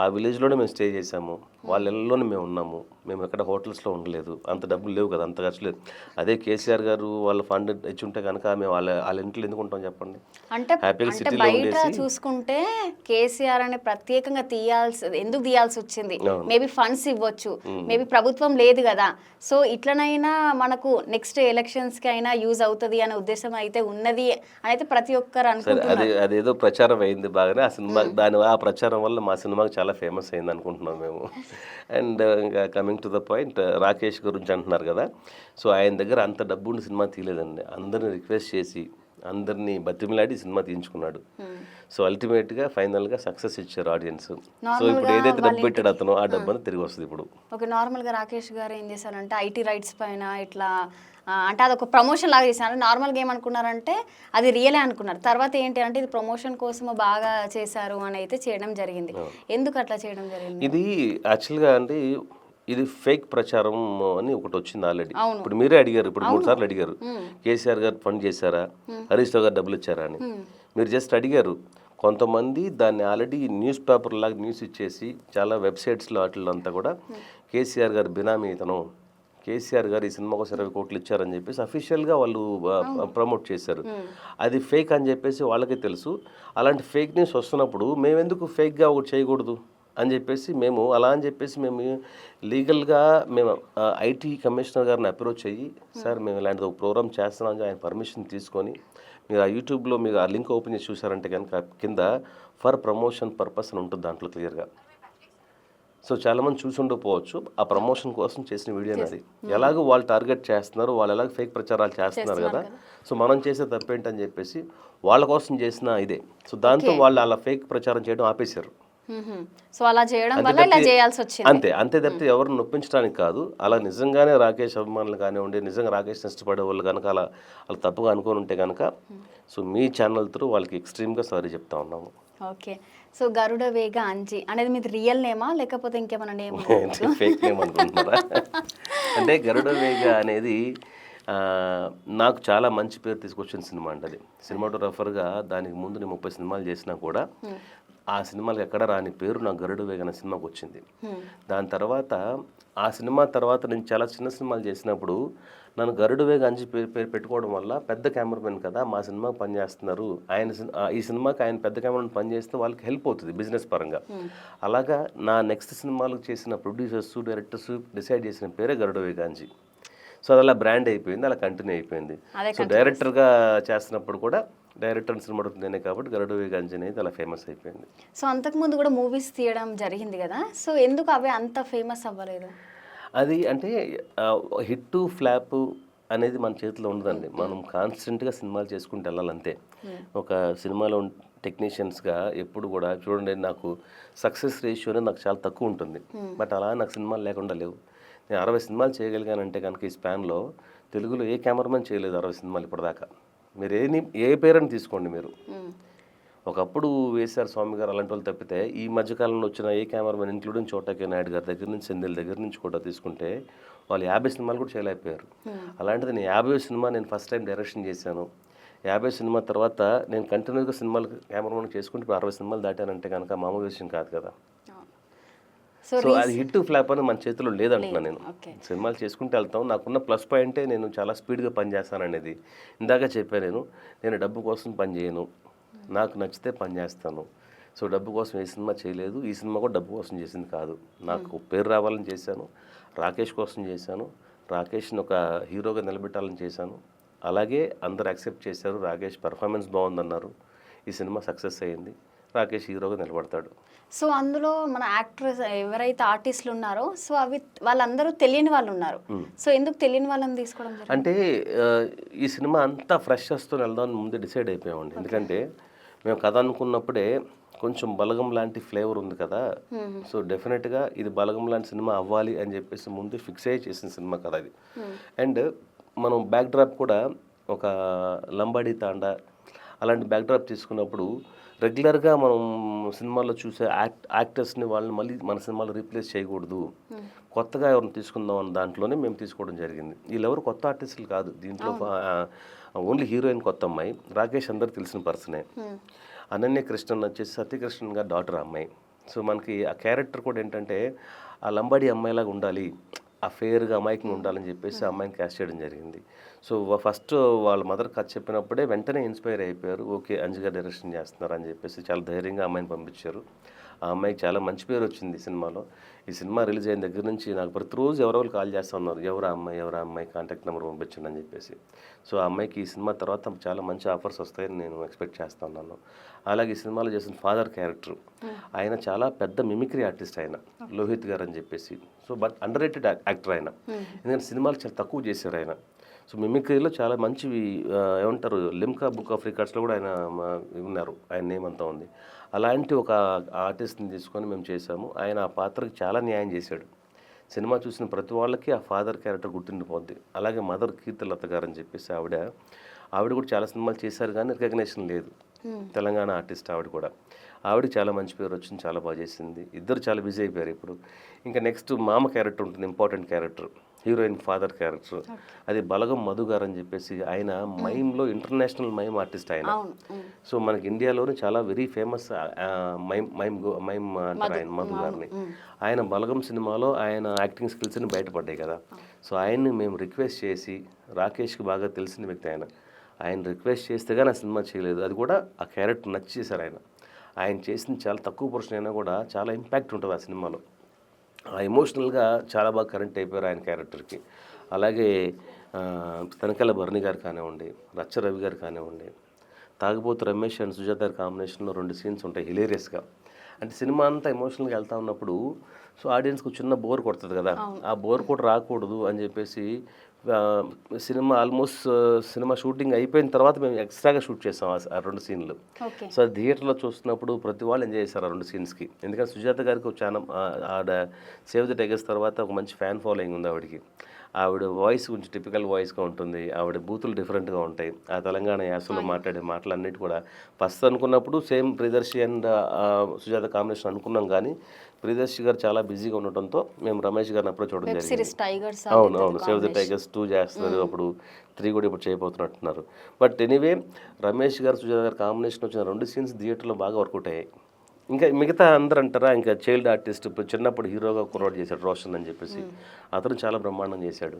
ఆ విలేజ్లోనే మేము స్టే చేసాము, వాళ్ళ ఇళ్ళలోనే మేము ఉన్నాము. మేము ఎక్కడ హోటల్స్లో ఉండలేదు, అంత డబ్బులు లేవు కదా, అంత ఖర్చు లేదు. అదే కేసీఆర్ గారు వాళ్ళ ఫండ్ ఇచ్చి ఉంటే కనుక మేము వాళ్ళ ఇంట్లో ఎందుకు ఉంటాం చెప్పండి. అంటే హ్యాపీగా అంటే సిటీలో బయట ఉండేసి. చూసుకుంటే కేసీఆర్ అనే ప్రత్యేకంగా ఎందుకు తీయాల్సి వచ్చింది? మేబీ ఫండ్స్ ఇవ్వచ్చు, మేబీ ప్రభుత్వం లేదు కదా, సో ఇట్లనైనా మనకు నెక్స్ట్ ఎలక్షన్స్ కి అయినా యూజ్ అవుతుంది అనే ఉద్దేశం అయితే ఉన్నది అని అయితే ప్రతి ఒక్కరు అనుకుంటున్నారు. అదేదో ప్రచారం అయింది బాగానే ఆ సినిమా, ఆ ప్రచారం వల్ల మా సినిమాకి చాలా ఫేమస్ అయింది అనుకుంటున్నాం మేము. అండ్ ఇంకా coming to the point, Rakesh గురించి అంటున్నారు కదా. సో ఆయన దగ్గర అంత డబ్బు ఉండి సినిమా తీయలేదండి. అందరిని రిక్వెస్ట్ చేసి అందరినీ బతిమిలాడి సినిమా తీయించుకున్నాడు. సో అల్టిమేట్గా ఫైనల్గా సక్సెస్ ఇచ్చారు ఆడియన్స్. సో ఇప్పుడు ఏదైతే డబ్బు పెట్టాడు అతను, ఆ డబ్బు అనేది తిరిగి వస్తుంది ఇప్పుడు. ఓకే, నార్మల్గా రాకేష్ గారు ఏం చేశారంటే ఐటీ రైట్స్ పైన ఇట్లా అంటే అదొక ప్రమోషన్ లాగా చేశారు. నార్మల్గా ఏమనుకున్నారంటే అది రియలే అనుకున్నారు. తర్వాత ఏంటి అంటే ఇది ప్రమోషన్ కోసం బాగా చేశారు అని అయితే చేయడం జరిగింది. ఎందుకు అట్లా చేయడం జరిగింది? ఇది యాక్చువల్గా అంటే ఇది ఫేక్ ప్రచారం అని ఒకటి వచ్చింది ఆల్రెడీ. అవును. ఇప్పుడు మీరే అడిగారు, ఇప్పుడు 3 సార్లు అడిగారు కేసీఆర్ గారు ఫండ్ చేశారా, హరీష్ రావు గారు డబ్బులు ఇచ్చారా అని. మీరు జస్ట్ అడిగారు. కొంతమంది దాన్ని ఆల్రెడీ న్యూస్ పేపర్ లాగా న్యూస్ ఇచ్చేసి చాలా వెబ్సైట్స్లో వాటిల్లో అంతా కూడా కేసీఆర్ గారు బినామీ ఇతను, కేసీఆర్ గారు ఈ సినిమా కోసం 20 కోట్లు ఇచ్చారని చెప్పేసి అఫీషియల్గా వాళ్ళు ప్రమోట్ చేశారు. అది ఫేక్ అని చెప్పేసి వాళ్ళకే తెలుసు. అలాంటి ఫేక్ న్యూస్ వస్తున్నప్పుడు మేమెందుకు ఫేక్గా ఒకటి చేయకూడదు అని చెప్పేసి మేము అలా అని చెప్పేసి మేము లీగల్గా మేము ఐటీ కమిషనర్ గారిని అప్రోచ్ అయ్యి, సార్ మేము ఇలాంటిది ఒక ప్రోగ్రామ్ చేస్తున్నామని ఆయన పర్మిషన్ తీసుకొని, మీరు ఆ యూట్యూబ్లో మీరు ఆ లింక్ ఓపెన్ చేసి చూసారంటే కనుక కింద ఫర్ ప్రమోషన్ పర్పస్ అని ఉంటుంది దాంట్లో క్లియర్గా. సో చాలామంది చూసి ఉండకపోవచ్చు, ఆ ప్రమోషన్ కోసం చేసిన వీడియో అది. ఎలాగో వాళ్ళు టార్గెట్ చేస్తున్నారు, వాళ్ళు ఎలాగ ఫేక్ ప్రచారాలు చేస్తున్నారు కదా, సో మనం చేసే తప్పేంటని చెప్పేసి వాళ్ళ కోసం చేసిన ఇదే. సో దాంతో వాళ్ళు అలా ఫేక్ ప్రచారం చేయడం ఆపేశారు. సో అలా చేయడం వల్ల ఇలా చేయాల్సి వచ్చింది. అంతే తప్పితే ఎవరిని నొప్పించడానికి కాదు. అలా నిజంగానే రాకేష్ అభిమానులు కానివ్వండి, నిజంగా రాకేష్ ఇష్టపడే వాళ్ళు కనుక అలా తప్పుగా అనుకొని ఉంటే కనుక సో మీ ఛానల్ త్రూ వాళ్ళకి ఎక్స్ట్రీమ్గా సారీ చెప్తా ఉన్నాము. ఓకే, సో గరుడ వేగ అంజి అనేది మీది రియల్ నేమా లేకపోతే ఇంకేమైనా నేమ్? ఫేక్ నేమ్ అనుకుంటున్నారా? అంటే గరుడ వేగ అనేది నాకు చాలా మంచి పేరు తీసుకొచ్చిన సినిమా అంటే అది. సినిమాటోగ్రాఫర్గా దానికి ముందు నేను 30 సినిమాలు చేసినా కూడా ఆ సినిమాలకు ఎక్కడ రాని పేరు నాకు గరుడ వేగ అనే సినిమాకి వచ్చింది. దాని తర్వాత ఆ సినిమా తర్వాత నేను చాలా చిన్న సినిమాలు చేసినప్పుడు నన్ను గరుడ వేగ అంజి పేరు పెట్టుకోవడం వల్ల పెద్ద కెమెరామెన్ కదా, మా సినిమాకి పనిచేస్తున్నారు, ఈ సినిమాకి ఆయన పెద్ద కెమెరామెన్ పనిచేస్తే వాళ్ళకి హెల్ప్ అవుతుంది బిజినెస్ పరంగా. అలాగా నా నెక్స్ట్ సినిమాలకు చేసిన ప్రొడ్యూసర్స్ డైరెక్టర్స్ డిసైడ్ చేసిన పేరే గరుడ వేగ అంజి. సో అది అలా బ్రాండ్ అయిపోయింది, అలా కంటిన్యూ అయిపోయింది. సో డైరెక్టర్గా చేస్తున్నప్పుడు కూడా డైరెక్టర్ సినిమా నేనే కాబట్టి గరుడ వేగ అంజి అనేది అలా ఫేమస్ అయిపోయింది. సో అంతకుముందు కూడా మూవీస్ తీయడం జరిగింది కదా, సో ఎందుకు అవి అంత ఫేమస్ అవ్వలేదు? అది అంటే హిట్ టు ఫ్లాప్ అనేది మన చేతిలో ఉండదండి. మనం కాన్స్టెంట్గా సినిమాలు చేసుకుంటూ వెళ్ళాలంతే. ఒక సినిమాలో టెక్నీషియన్స్గా ఎప్పుడు కూడా చూడండి, నాకు సక్సెస్ రేషియో అనేది నాకు చాలా తక్కువ ఉంటుంది. బట్ అలా నాకు సినిమాలు లేకుండా లేవు. నేను 60 సినిమాలు చేయగలిగానంటే కనుక ఈ స్పాన్లో తెలుగులో ఏ కెమెరామెన్ చేయలేదు 60 సినిమాలు ఇప్పటిదాకా. మీరు ఏ పేరుని తీసుకోండి మీరు. ఒకప్పుడు వేసారు స్వామి గారు అలాంటి వాళ్ళు తప్పితే ఈ మధ్యకాలంలో వచ్చిన ఏ కెమెరామెన్ ఇంక్లూడింగ్ చోటకే నాయుడు గారి దగ్గర నుంచి సెంధిల్ దగ్గర నుంచి కూడా తీసుకుంటే వాళ్ళు 50 సినిమాలు కూడా చేయలేకపోయారు. అలాంటిది నేను 50 సినిమా నేను ఫస్ట్ టైం డైరెక్షన్ చేశాను. 50 సినిమా తర్వాత నేను కంటిన్యూగా సినిమాలు కెమెరామెన్ చేసుకుంటే ఇప్పుడు 60 సినిమాలు దాటానంటే కనుక మామూలు విషయం కాదు కదా. సో అది హిట్ ఫ్లాప్ అని మన చేతిలో లేదంటున్నాను నేను. సినిమాలు చేసుకుంటూ వెళ్తాం. నాకున్న ప్లస్ పాయింటే నేను చాలా స్పీడ్గా పనిచేస్తాననేది. ఇందాక చెప్పాను, నేను డబ్బు కోసం పని చేయను, నాకు నచ్చితే పని చేస్తాను. సో డబ్బు కోసం ఏ సినిమా చేయలేదు, ఈ సినిమా కూడా డబ్బు కోసం చేసింది కాదు. నాకు పేరు రావాలని చేశాను, రాకేష్ కోసం చేశాను, రాకేష్ని ఒక హీరోగా నిలబెట్టాలని చేశాను. అలాగే అందరు యాక్సెప్ట్ చేశారు, రాకేష్ పెర్ఫార్మెన్స్ బాగుందన్నారు. ఈ సినిమా సక్సెస్ అయ్యింది, రాకేష్ హీరోగా నిలబడతాడు. సో అందులో మన యాక్టర్స్ ఎవరైతే ఆర్టిస్టులు ఉన్నారో సో అవి వాళ్ళందరూ తెలియని వాళ్ళు ఉన్నారు. సో ఎందుకు తెలియని వాళ్ళని తీసుకోవడం జరిగింది? అంటే ఈ సినిమా అంతా ఫ్రెష్ వస్తూ వెళ్దామని ముందే డిసైడ్ అయిపోయామండి. ఎందుకంటే మేము కథ అనుకున్నప్పుడే కొంచెం బలగం లాంటి ఫ్లేవర్ ఉంది కదా, సో డెఫినెట్గా ఇది బలగం లాంటి సినిమా అవ్వాలి అని చెప్పేసి ముందు ఫిక్స్ అయ్యి చేసిన సినిమా కదా ఇది. అండ్ మనం బ్యాక్ డ్రాప్ కూడా ఒక లంబాడీ తాండా అలాంటి బ్యాక్డ్రాప్ తీసుకున్నప్పుడు రెగ్యులర్గా మనం సినిమాల్లో చూసే యాక్టర్స్ని వాళ్ళని మళ్ళీ మన సినిమాలో రీప్లేస్ చేయకూడదు, కొత్తగా ఎవరిని తీసుకుందాం అన్న దాంట్లోనే మేము తీసుకోవడం జరిగింది. వీళ్ళెవరు కొత్త ఆర్టిస్టులు కాదు, దీంట్లో ఓన్లీ హీరోయిన్ కొత్త అమ్మాయి, రాకేష్ అందరికి తెలిసిన పర్సనే, అనన్య కృష్ణన్ వచ్చేసి సత్యకృష్ణన్ గారి డాటర్ అమ్మాయి. సో మనకి ఆ క్యారెక్టర్ కూడా ఏంటంటే ఆ లంబాడి అమ్మాయిలాగా ఉండాలి, ఆ ఫేర్గా అమాయకంగా ఉండాలని చెప్పేసి ఆ అమ్మాయిని క్యాస్ట్ చేయడం జరిగింది. సో ఫస్ట్ వాళ్ళ మదర్ కథ చెప్పినప్పుడే వెంటనే ఇన్స్పైర్ అయిపోయారు, ఓకే అంజుగా డైరెక్షన్ చేస్తున్నారు అని చెప్పేసి చాలా ధైర్యంగా అమ్మాయిని పంపించారు. ఆ అమ్మాయికి చాలా మంచి పేరు వచ్చింది సినిమాలో. ఈ సినిమా రిలీజ్ అయిన దగ్గర నుంచి నాకు ప్రతిరోజు ఎవరెవరు కాల్ చేస్తూ ఉన్నారు, ఎవరు అమ్మాయి కాంటాక్ట్ నెంబర్ పంపించండి అని చెప్పేసి. సో ఆ అమ్మాయికి ఈ సినిమా తర్వాత చాలా మంచి ఆఫర్స్ వస్తాయని నేను ఎక్స్పెక్ట్ చేస్తూ ఉన్నాను. అలాగే ఈ సినిమాలో చేసిన ఫాదర్ క్యారెక్టర్, ఆయన చాలా పెద్ద మిమిక్రీ ఆర్టిస్ట్ ఆయన, లోహిత్ గారు అని చెప్పేసి. So but under rated actor ఆయన, ఎందుకంటే సినిమాలు చాలా తక్కువ చేశారు ఆయన. సో మిమిక్రీలో చాలా మంచివి ఏమంటారు, లిమ్కా బుక్ ఆఫ్ రికార్డ్స్లో కూడా ఆయన ఉన్నారు, ఆయన నేమ్ అంతా ఉంది. అలాంటి ఒక ఆర్టిస్ట్ని తీసుకొని మేము చేసాము. ఆయన ఆ పాత్రకి చాలా న్యాయం చేశాడు. సినిమా చూసిన ప్రతి వాళ్ళకి ఆ ఫాదర్ క్యారెక్టర్ గుర్తుండిపోద్ది. అలాగే మదర్ కీర్తిలత గారు అని చెప్పేసి ఆవిడ కూడా చాలా సినిమాలు చేశారు కానీ రికగ్నేషన్ లేదు. తెలంగాణ ఆర్టిస్ట్ ఆవిడ కూడా. ఆవిడకి చాలా మంచి పేరు వచ్చింది, చాలా బాగా చేసింది. ఇద్దరు చాలా బిజీ అయిపోయారు ఇప్పుడు. ఇంకా నెక్స్ట్ మామ క్యారెక్టర్ ఉంటుంది, important character, heroine father character. అది బలగం మధు గారు అని చెప్పేసి, ఆయన మైమ్లో ఇంటర్నేషనల్ మైమ్ ఆర్టిస్ట్ ఆయన. సో మనకి ఇండియాలోనే చాలా వెరీ ఫేమస్ మైమ్ అంటారు ఆయన మధు గారిని. ఆయన బలగం సినిమాలో ఆయన యాక్టింగ్ స్కిల్స్ని బయటపడ్డాయి కదా. సో ఆయన్ని మేము రిక్వెస్ట్ చేసి, రాకేష్కి బాగా తెలిసిన వ్యక్తి ఆయన రిక్వెస్ట్ చేస్తే కానీ ఆ సినిమా చేయలేదు. అది కూడా ఆ క్యారెక్టర్ నచ్చేశారు ఆయన చేసింది చాలా తక్కువ పోర్షన్ అయినా కూడా చాలా ఇంపాక్ట్ ఉంటుంది ఆ సినిమాలో. ఎమోషనల్గా చాలా బాగా కరెంట్ అయిపోయారు ఆయన క్యారెక్టర్కి. అలాగే తనకెళ్ళ భరణి గారు కానివ్వండి, రచ్చ రవి గారు కానివ్వండి, తాగుబోతు రమేష్ అండ్ సుజాత గారి కాంబినేషన్లో 2 సీన్స్ ఉంటాయి హిలేరియస్గా. అంటే సినిమా అంతా ఎమోషనల్గా వెళ్తూ ఉన్నప్పుడు సో ఆడియన్స్కి చిన్న బోర్ కొడుతుంది కదా, ఆ బోర్ కూడా రాకూడదు అని చెప్పేసి సినిమా షూటింగ్ అయిపోయిన తర్వాత మేము ఎక్స్ట్రాగా షూట్ చేస్తాం ఆ 2 సీన్లు. సో థియేటర్లో చూస్తున్నప్పుడు ప్రతి వాళ్ళు ఎంజాయ్ చేస్తారు ఆ 2 సీన్స్కి. ఎందుకంటే సుజాత గారికి చాలా ఆవిడ సేవ్ ది టైగర్స్ తర్వాత ఒక మంచి ఫ్యాన్ ఫాలోయింగ్ ఉంది ఆవిడకి. ఆవిడ వాయిస్ కొంచెం టిపికల్ వాయిస్గా ఉంటుంది, ఆవిడ బూతులు డిఫరెంట్గా ఉంటాయి. ఆ తెలంగాణ యాసలో మాట్లాడే మాటలన్నిటి కూడా ఫస్ట్ అనుకున్నప్పుడు same Priyadarshi and Sujatha combination అనుకున్నాం, కానీ ప్రియదర్శి గారు చాలా బిజీగా ఉండటంతో మేము రమేష్ గారిని అప్పుడు చూడడం జరిగింది. అవును, సేవ్ ది టైగర్స్ 2 చేస్తారు, అప్పుడు 3 కూడా ఇప్పుడు చేయబోతున్నట్టున్నారు. బట్ ఎనీవే రమేష్ గారు సుజాత గారు కాంబినేషన్ వచ్చిన 2 సీన్స్ థియేటర్లో బాగా వర్కౌట్ అయ్యాయి. ఇంకా మిగతా అందరూ అంటారా, ఇంకా చైల్డ్ ఆర్టిస్ట్ ఇప్పుడు చిన్నప్పుడు హీరోగా కుర్రాడు చేశాడు రోషన్ అని చెప్పేసి, అతను చాలా బ్రహ్మాండం చేశాడు.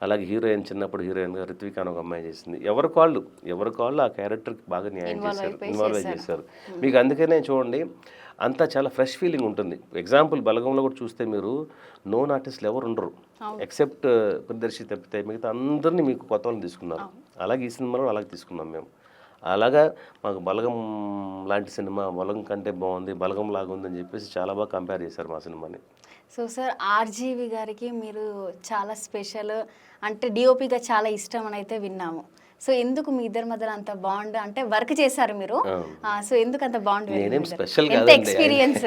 అలాగే హీరోయిన్ చిన్నప్పుడు హీరోయిన్గా రిత్విక అని ఒక అమ్మాయి చేసింది. ఎవరికి వాళ్ళు ఆ క్యారెక్టర్కి బాగా న్యాయం చేశారు, ఇన్వాల్వ్ చేశారు. మీకు అందుకనే చూడండి అంతా చాలా ఫ్రెష్ ఫీలింగ్ ఉంటుంది. ఎగ్జాంపుల్ బలగంలో కూడా చూస్తే మీరు నోన్ ఆర్టిస్టులు ఎవరు ఉండరు ఎక్సెప్ట్ ప్రదర్శి తప్పితే, మిగతా అందరినీ మీకు కొత్త వాళ్ళని తీసుకున్నారు. అలాగే ఈ సినిమాలో అలాగే తీసుకున్నాం మేము. అలాగా మాకు బలగం లాంటి సినిమా బలగం కంటే బాగుంది, బలగం లాగా ఉందని చెప్పేసి చాలా బాగా కంపేర్ చేశారు మా సినిమాని. సో సార్, ఆర్జీవి గారికి మీరు చాలా స్పెషల్, అంటే డిఓపిగా చాలా ఇష్టం అని అయితే విన్నాము. సో ఎందుకు మీ ఇద్దరి మధ్యలో అంత బాండ్, అంటే వర్క్ చేశారు మీరు, సో ఎందుకు అంత బాండ్? నేనేం స్పెషల్ ఎక్స్పీరియన్స్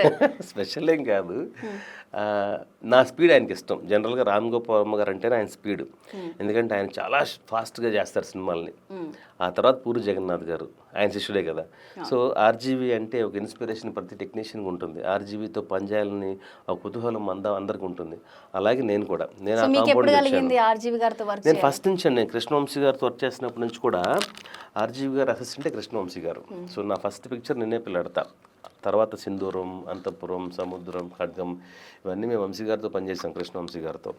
స్పెషల్ ఏం కాదు, నా స్పీడ్ ఆయనకి ఇష్టం. జనరల్గా రామ్ గోపాల్ వర్మ గారు అంటేనే ఆయన స్పీడ్, ఎందుకంటే ఆయన చాలా ఫాస్ట్గా చేస్తారు సినిమాల్ని. ఆ తర్వాత పూరి జగన్నాథ్ గారు ఆయన శిష్యుడే కదా. సో ఆర్జీవి అంటే ఒక ఇన్స్పిరేషన్ ప్రతి టెక్నీషియన్కి ఉంటుంది. ఆర్జీవితో పనిచేయాలని ఒక కుతూహలం అందరికి ఉంటుంది. అలాగే నేను కూడా నేను ఫస్ట్ నుంచి నేను కృష్ణవంశీ గారితో వర్క్ చేసినప్పటి నుంచి కూడా ఆర్జీవి గారు అసిస్టెంటే కృష్ణవంశీ గారు. సో నా ఫస్ట్ పిక్చర్ నిన్నే పిల్లడతా, తర్వాత సింధూరం, అంతఃపురం, సముద్రం, ఖడ్గం, ఇవన్నీ మేము వంశీ గారితో పనిచేసాం, కృష్ణవంశీ గారితో.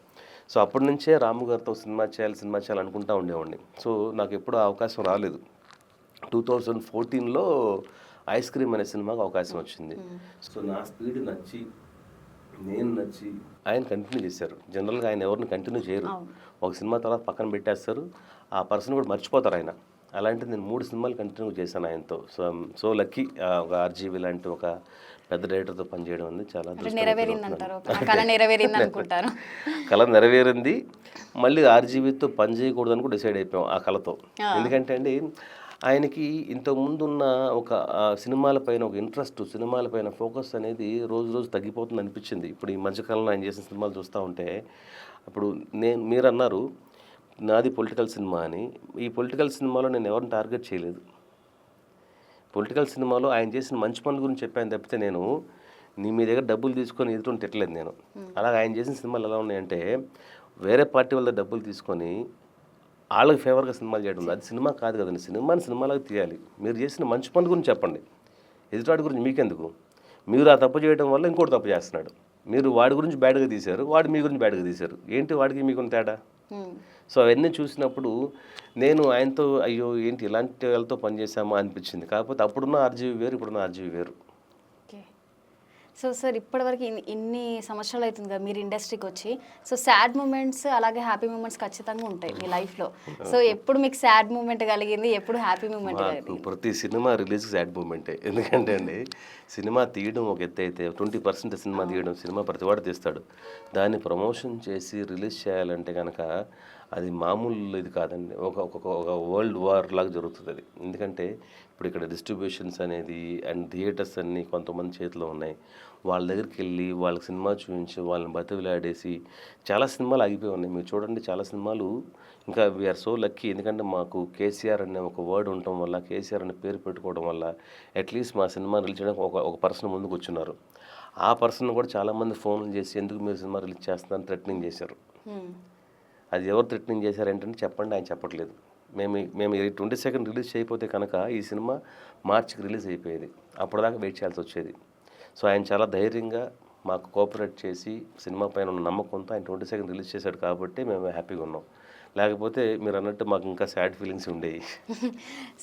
సో అప్పటి నుంచే రాము గారితో సినిమా చేయాలి అనుకుంటా ఉండేవాడిని. సో నాకు ఎప్పుడూ అవకాశం రాలేదు. 2014లో ఐస్ క్రీమ్ అనే సినిమాకి అవకాశం వచ్చింది. సో నా స్పీడ్ నచ్చి నేను నచ్చి ఆయన కంటిన్యూ చేశారు. జనరల్గా ఆయన ఎవరిని కంటిన్యూ చేయరు, ఒక సినిమా తర్వాత పక్కన పెట్టేస్తారు, ఆ పర్సన్ కూడా మర్చిపోతారు ఆయన. అలాంటిది నేను 3 సినిమాలు కంటిన్యూ చేశాను ఆయనతో. సో లక్కీ ఒక ఆర్జీవి లాంటి ఒక పెద్ద డైరెక్టర్తో పనిచేయడం అనేది చాలా కళ నెరవేరింది. మళ్ళీ ఆర్జీవితో పని చేయకూడదని కూడా డిసైడ్ అయిపోయాం ఆ కళతో. ఎందుకంటే అండి ఆయనకి ఇంతకుముందున్న ఒక సినిమాలపైన ఒక ఇంట్రెస్ట్, సినిమాలపైన ఫోకస్ అనేది రోజు రోజు తగ్గిపోతుంది అనిపించింది. ఇప్పుడు ఈ మధ్యకాలంలో ఆయన చేసిన సినిమాలు చూస్తూ ఉంటే, ఇప్పుడు మీరు అన్నారు నాది పొలిటికల్ సినిమా అని. ఈ పొలిటికల్ సినిమాలో నేను ఎవరిని టార్గెట్ చేయలేదు. పొలిటికల్ సినిమాలో ఆయన చేసిన మంచి పనుల గురించి చెప్పాను తప్పితే నేను మీ దగ్గర డబ్బులు తీసుకొని ఎదుటి తిట్టలేదు నేను. అలాగే ఆయన చేసిన సినిమాలు ఎలా ఉన్నాయంటే వేరే పార్టీ వాళ్ళ డబ్బులు తీసుకొని వాళ్ళకి ఫేవర్గా సినిమాలు చేయడం అది సినిమా కాదు కదండి. సినిమాని సినిమాలకు తీయాలి. మీరు చేసిన మంచి పనుల గురించి చెప్పండి, ఎదుటివాడి గురించి మీకెందుకు? మీరు ఆ తప్పు చేయడం వల్ల ఇంకోటి తప్పు చేస్తున్నాడు. మీరు వాడి గురించి బ్యాడ్గా తీశారు, వాడు మీ గురించి బ్యాడ్గా తీశారు. ఏంటి వాడికి మీకు తేడా? సో అవన్నీ చూసినప్పుడు నేను ఆయనతో అయ్యో ఏంటి ఇలాంటి వాళ్ళతో పనిచేసామా అనిపించింది. కాకపోతే అప్పుడున్న ఆర్జీవి వేరు, ఇప్పుడున్న ఆర్జీవి వేరు. సో సార్ ఇప్పటివరకు ఇన్ని సంవత్సరాలు అవుతుంది కదా మీరు ఇండస్ట్రీకి వచ్చి. సో సాడ్ మూమెంట్స్ అలాగే హ్యాపీ మూమెంట్స్ ఖచ్చితంగా ఉంటాయి మీ లైఫ్లో. సో ఎప్పుడు మీకు సాడ్ మూమెంట్ కలిగింది, ఎప్పుడు హ్యాపీ మూమెంట్ కలిగింది? ప్రతి సినిమా రిలీజ్కి సాడ్ మూమెంటే. ఎందుకంటే అండి సినిమా తీయడం ఒక ఎత్తు అయితే 20% సినిమా తీయడం, సినిమా ప్రతివాడు తీస్తాడు. దాన్ని ప్రమోషన్ చేసి రిలీజ్ చేయాలంటే కనుక అది మామూలు ఇది కాదండి. ఒక వరల్డ్ వార్ లాగా జరుగుతుంది అది. ఎందుకంటే ఇప్పుడు ఇక్కడ డిస్ట్రిబ్యూషన్స్ అనేది అండ్ థియేటర్స్ అన్నీ కొంతమంది చేతిలో ఉన్నాయి. వాళ్ళ దగ్గరికి వెళ్ళి వాళ్ళకి సినిమా చూపించి వాళ్ళని బతివిలాడేసి చాలా సినిమాలు ఆగిపోయి ఉన్నాయి. మీరు చూడండి చాలా సినిమాలు ఇంకా వీఆర్ సో లక్కీ. ఎందుకంటే మాకు కేసీఆర్ అనే ఒక వర్డ్ ఉండటం వల్ల, కేసీఆర్ అనే పేరు పెట్టుకోవడం వల్ల అట్లీస్ట్ మా సినిమా రిలీజ్ చేయడానికి ఒక పర్సన్ ముందుకు వచ్చున్నారు. ఆ పర్సన్ కూడా చాలామంది ఫోన్లు చేసి ఎందుకు మీరు సినిమా రిలీజ్ చేస్తున్నారని థ్రెటనింగ్ చేశారు. అది ఎవరు థ్రెటనింగ్ చేశారు ఏంటంటే చెప్పండి, ఆయన చెప్పట్లేదు. మేము 22 రిలీజ్ చేయకపోతే కనుక ఈ సినిమా మార్చికి రిలీజ్ అయిపోయేది. అప్పటిదాకా వెయిట్ చేయాల్సి వచ్చేది. సో ఆయన చాలా ధైర్యంగా మాకు కోఆపరేట్ చేసి సినిమా పైన ఉన్న నమ్మకంతో ఆయన 22 రిలీజ్ చేశాడు కాబట్టి మేము హ్యాపీగా ఉన్నాం. లేకపోతే మీరు అన్నట్టు మాకు ఇంకా సాడ్ ఫీలింగ్స్ ఉండేవి.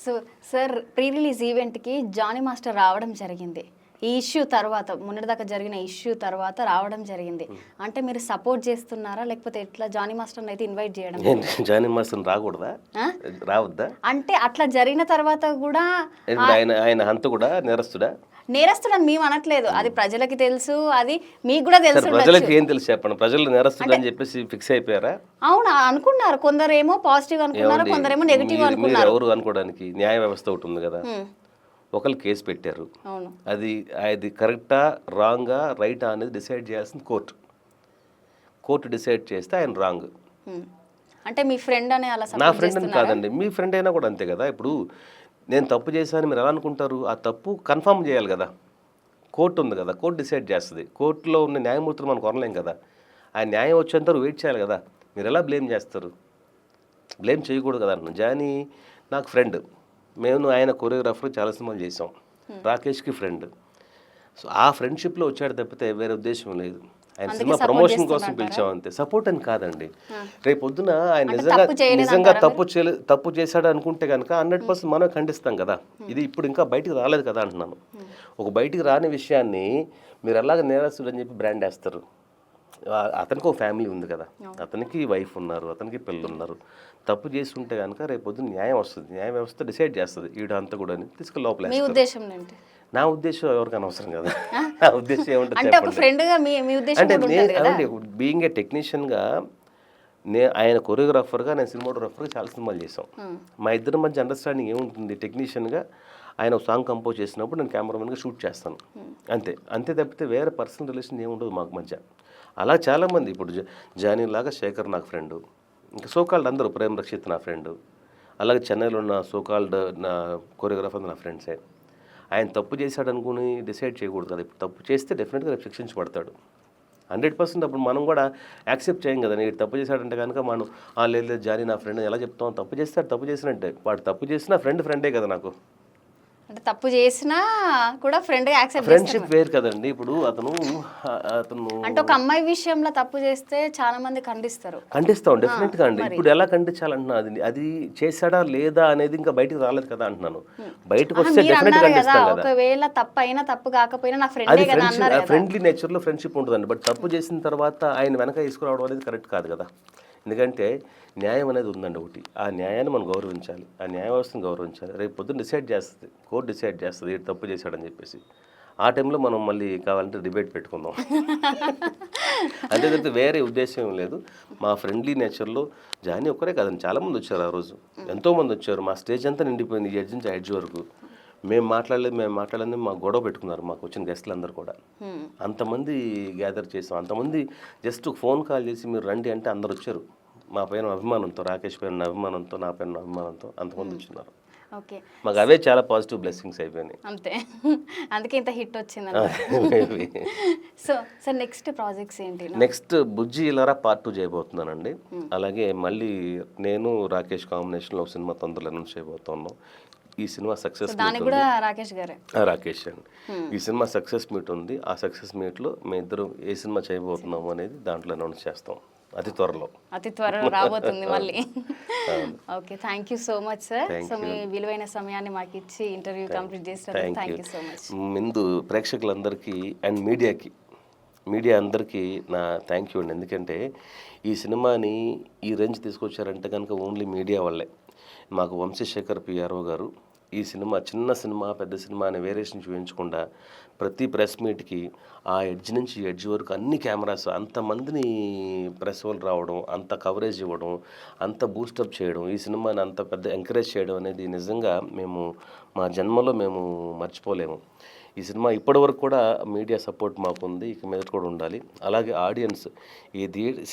సో సార్ ప్రీ రిలీజ్ ఈవెంట్కి జానీ మాస్టర్ రావడం జరిగింది. ఈ ఇష్యూ తర్వాత, మొన్నటిదాకా జరిగిన ఇష్యూ తర్వాత రావడం జరిగింది. అంటే మీరు సపోర్ట్ చేస్తున్నారా లేకపోతే ఎట్లా జానీ మాస్టర్ని అయితే ఇన్వైట్ చేయడం? జానీ మాస్టర్ రాకూడదా, రావద్దా? అంటే అట్లా జరిగిన తర్వాత కూడా ఆయన హంత కూడా నేరస్తుడని మేము అనట్లేదు, అది ప్రజలకి తెలుసు, అది మీకు కూడా తెలుసు. ప్రజలకు ఏం తెలుసు చెప్పండి? ప్రజలు నేరస్తుడు అని చెప్పేసి ఫిక్స్ అయిపోయారా? అవునా అనుకున్నారు, కొందరేమో పాజిటివ్ అనుకున్నారు, కొందరేమో నెగిటివ్ అనుకున్నారు. ఎవరు అనుకోవడానికి న్యాయ వ్యవస్థ ఒకటి ఉంది కదా. ఒకళ్ళు కేసు పెట్టారు, అది కరెక్టా రాంగా రైటా అనేది డిసైడ్ చేయాల్సింది కోర్టు డిసైడ్ చేస్తే ఆయన రాంగ్. అంటే మీ ఫ్రెండ్ అనే అలా నా ఫ్రెండ్ అని కాదండి, మీ ఫ్రెండ్ అయినా కూడా అంతే కదా. ఇప్పుడు నేను తప్పు చేశాను మీరు ఎలా అనుకుంటారు? ఆ తప్పు కన్ఫర్మ్ చేయాలి కదా. కోర్టు ఉంది కదా, కోర్టు డిసైడ్ చేస్తుంది. కోర్టులో ఉన్న న్యాయమూర్తులు మనం కొనలేం కదా. ఆ న్యాయం వచ్చేంత వెయిట్ చేయాలి కదా. మీరు ఎలా బ్లేమ్ చేస్తారు? బ్లేమ్ చేయకూడదు కదా. జానీ నాకు ఫ్రెండ్, మేము ఆయన కొరియోగ్రాఫర్ చాలా సినిమాలు చేసాం. రాకేష్కి ఫ్రెండ్. సో ఆ ఫ్రెండ్షిప్లో వచ్చాడు తప్పితే వేరే ఉద్దేశం లేదు. ఆయన సినిమా ప్రమోషన్ కోసం పిలిచాం అంతే, సపోర్ట్ అని కాదండి. రేపు పొద్దున ఆయన నిజంగా తప్పు చేశాడు అనుకుంటే కనుక 100% మనం ఖండిస్తాం కదా. ఇది ఇప్పుడు ఇంకా బయటికి రాలేదు కదా అంటున్నాను. ఒక బయటికి రాని విషయాన్ని మీరు ఎలాగ నేరస్తుడు అని చెప్పి బ్రాండ్ వేస్తారు? అతనికి ఒక ఫ్యామిలీ ఉంది కదా, అతనికి వైఫ్ ఉన్నారు, అతనికి పిల్లలు ఉన్నారు. తప్పు చేసి ఉంటే కనుక రేపు పొద్దున్న న్యాయం వస్తుంది, న్యాయ వ్యవస్థ డిసైడ్ చేస్తుంది ఈడు అంతా కూడా తీసుకుని లోపల. నా ఉద్దేశం ఎవరికి అనవసరం కదా. నా ఉద్దేశం ఏమంటే బీయింగ్ ఏ టెక్నీషియన్గా ఆయన కొరియోగ్రాఫర్గా నేను సినిమాటోగ్రాఫర్గా చాలా సినిమాలు చేసాం. మా ఇద్దరి మధ్య అండర్స్టాండింగ్ ఏముంటుంది? టెక్నీషియన్గా ఆయన ఒక సాంగ్ కంపోజ్ చేసినప్పుడు నేను కెమెరామెన్గా షూట్ చేస్తాను అంతే తప్పితే వేరే పర్సనల్ రిలేషన్ ఏముండదు మాకు మధ్య. అలా చాలామంది ఇప్పుడు జానీ లాగా శేఖర్ నాకు ఫ్రెండు, ఇంకా సోకాల్డ్ అందరూ ప్రేమ్ రక్షిత్ నా ఫ్రెండు, అలాగే చెన్నైలో ఉన్న సోకాల్డ్ నా కొరియోగ్రాఫర్ నా ఫ్రెండ్సే. ఆయన తప్పు చేశాడు అనుకుని డిసైడ్ చేయకూడదు కదా. ఇప్పుడు తప్పు చేస్తే డెఫినెట్గా రేపు శిక్షించబడతాడు 100%. అప్పుడు మనం కూడా యాక్సెప్ట్ చేయం కదా. నేను తప్పు చేశాడంటే కనుక మనం లేదు జానీ నా ఫ్రెండ్ ఎలా చెప్తాం? తప్పు చేస్తాడు, తప్పు చేసినట్టే. వాడు తప్పు చేసినా ఫ్రెండే కదా నాకు. అంటే తప్పు చేసినా కూడా ఫ్రెండ్గా యాక్సెప్ట్ ఫ్రెండ్షిప్ వేరు కదండి. ఇప్పుడు అతను అంటే ఒక అమ్మాయి విషయంలో తప్పు చేస్తే చాలా మంది ఖండిస్తాం డెఫినెట్గా అండి. ఇప్పుడు ఎలా ఖండించాలంటున్నా అది చేశాడా లేదా అనేది ఇంకా బయటకు రాలేదు కదా అంటున్నాను. బయటకు వస్తే డెఫినెట్గా ఖండిస్తాం కదా. ఒకవేళ తప్పు అయినా తప్పు కాకపోయినా నా ఫ్రెండే కదా అన్నారు. ఫ్రెండ్లీ నేచర్లో ఫ్రెండ్షిప్ ఉంటుందండి. బట్ తప్పు చేసిన తర్వాత ఆయన వెనక తీసుకురావడం అనేది కరెక్ట్ కాదు కదా. ఎందుకంటే న్యాయం అనేది ఉందండి ఒకటి, ఆ న్యాయాన్ని మనం గౌరవించాలి, ఆ న్యాయ వ్యవస్థను గౌరవించాలి. రేపు పొద్దున్న డిసైడ్ చేస్తుంది, కోర్టు డిసైడ్ చేస్తుంది ఏడు తప్పు చేశాడని చెప్పేసి. ఆ టైంలో మనం మళ్ళీ కావాలంటే డిబేట్ పెట్టుకుందాం. అంతే తప్పితే వేరే ఉద్దేశం లేదు. మా ఫ్రెండ్లీ నేచర్లో జానీ ఒక్కరే కాదండి, చాలామంది వచ్చారు. ఆ రోజు ఎంతోమంది వచ్చారు. మా స్టేజ్ అంతా నిండిపోయింది, ఎడ్జ్ నుంచి ఎడ్జ్ వరకు. మేము మాట్లాడలేదు మా గొడవ పెట్టుకున్నారు మాకు వచ్చిన గెస్టులు అందరూ కూడా. అంతమంది గ్యాదర్ చేసాం. అంతమంది జస్ట్ ఫోన్ కాల్ చేసి మీరు రండి అంటే అందరు వచ్చారు. మా పైన అభిమానంతో, రాకేష్ పైన అభిమానంతో, నా పైన అభిమానంతో అంతమంది వచ్చినారు. ఓకే, మాకు అవే చాలా పాజిటివ్ బ్లెస్సింగ్స్ అయిపోయినాయి. అంతే. అందుకే ఇంత హిట్ వచ్చింది. Maybe. So sir next projects ఏంటి? నెక్స్ట్ బుజ్జి ఇలారా పార్ట్ 2 చేయబోతున్నానండి. అలాగే మళ్ళీ నేను రాకేష్ కాంబినేషన్లో ఒక సినిమా తొందరలో అనౌన్స్ చేయబోతున్నాం. ఈ సినిమా సక్సెస్ దానికి కూడా రాకేష్ గారే. రాకేష్ అండి. ఈ సినిమా సక్సెస్ మీట్ ఉంది. ఆ సక్సెస్ మీట్లో మేము ఇద్దరం ఏ సినిమా చేయబోతున్నాము అనేది దాంట్లో అనౌన్స్ చేస్తాం అతి త్వరలో. అతి త్వరలో రాబోతుంది మళ్ళీ. Okay, thank you so much sir. So మీ విలువైన సమయాన్ని మాకు ఇచ్చి ఇంటర్వ్యూ కంప్లీట్ చేసినందుకు థ్యాంక్ యూ సో మచ్. ముందు ప్రేక్షకులందరికీ అండ్ మీడియా అందరికీ నా థ్యాంక్ యూ అండి. ఎందుకంటే ఈ సినిమాని ఈ రేంజ్ తీసుకొచ్చారంటే కనుక ఓన్లీ మీడియా వల్లే. మాకు వంశీశేఖర్ పిఆర్ఓ గారు ఈ సినిమా చిన్న సినిమా పెద్ద సినిమా అనే వేరియేషన్ చూపించకుండా ప్రతి ప్రెస్ మీట్కి ఆ ఎడ్జ్ నుంచి ఎడ్జ్ వరకు అన్ని కెమెరాస్ అంతమందిని ప్రెస్ వాళ్ళు రావడం, అంత కవరేజ్ ఇవ్వడం, అంత బూస్టప్ చేయడం, ఈ సినిమాని అంత పెద్ద ఎంకరేజ్ చేయడం అనేది నిజంగా మేము మా జన్మలో మేము మర్చిపోలేము. ఈ సినిమా ఇప్పటివరకు కూడా మీడియా సపోర్ట్ మాకు ఉంది, ఇక మీద కూడా ఉండాలి. అలాగే ఆడియన్స్ ఈ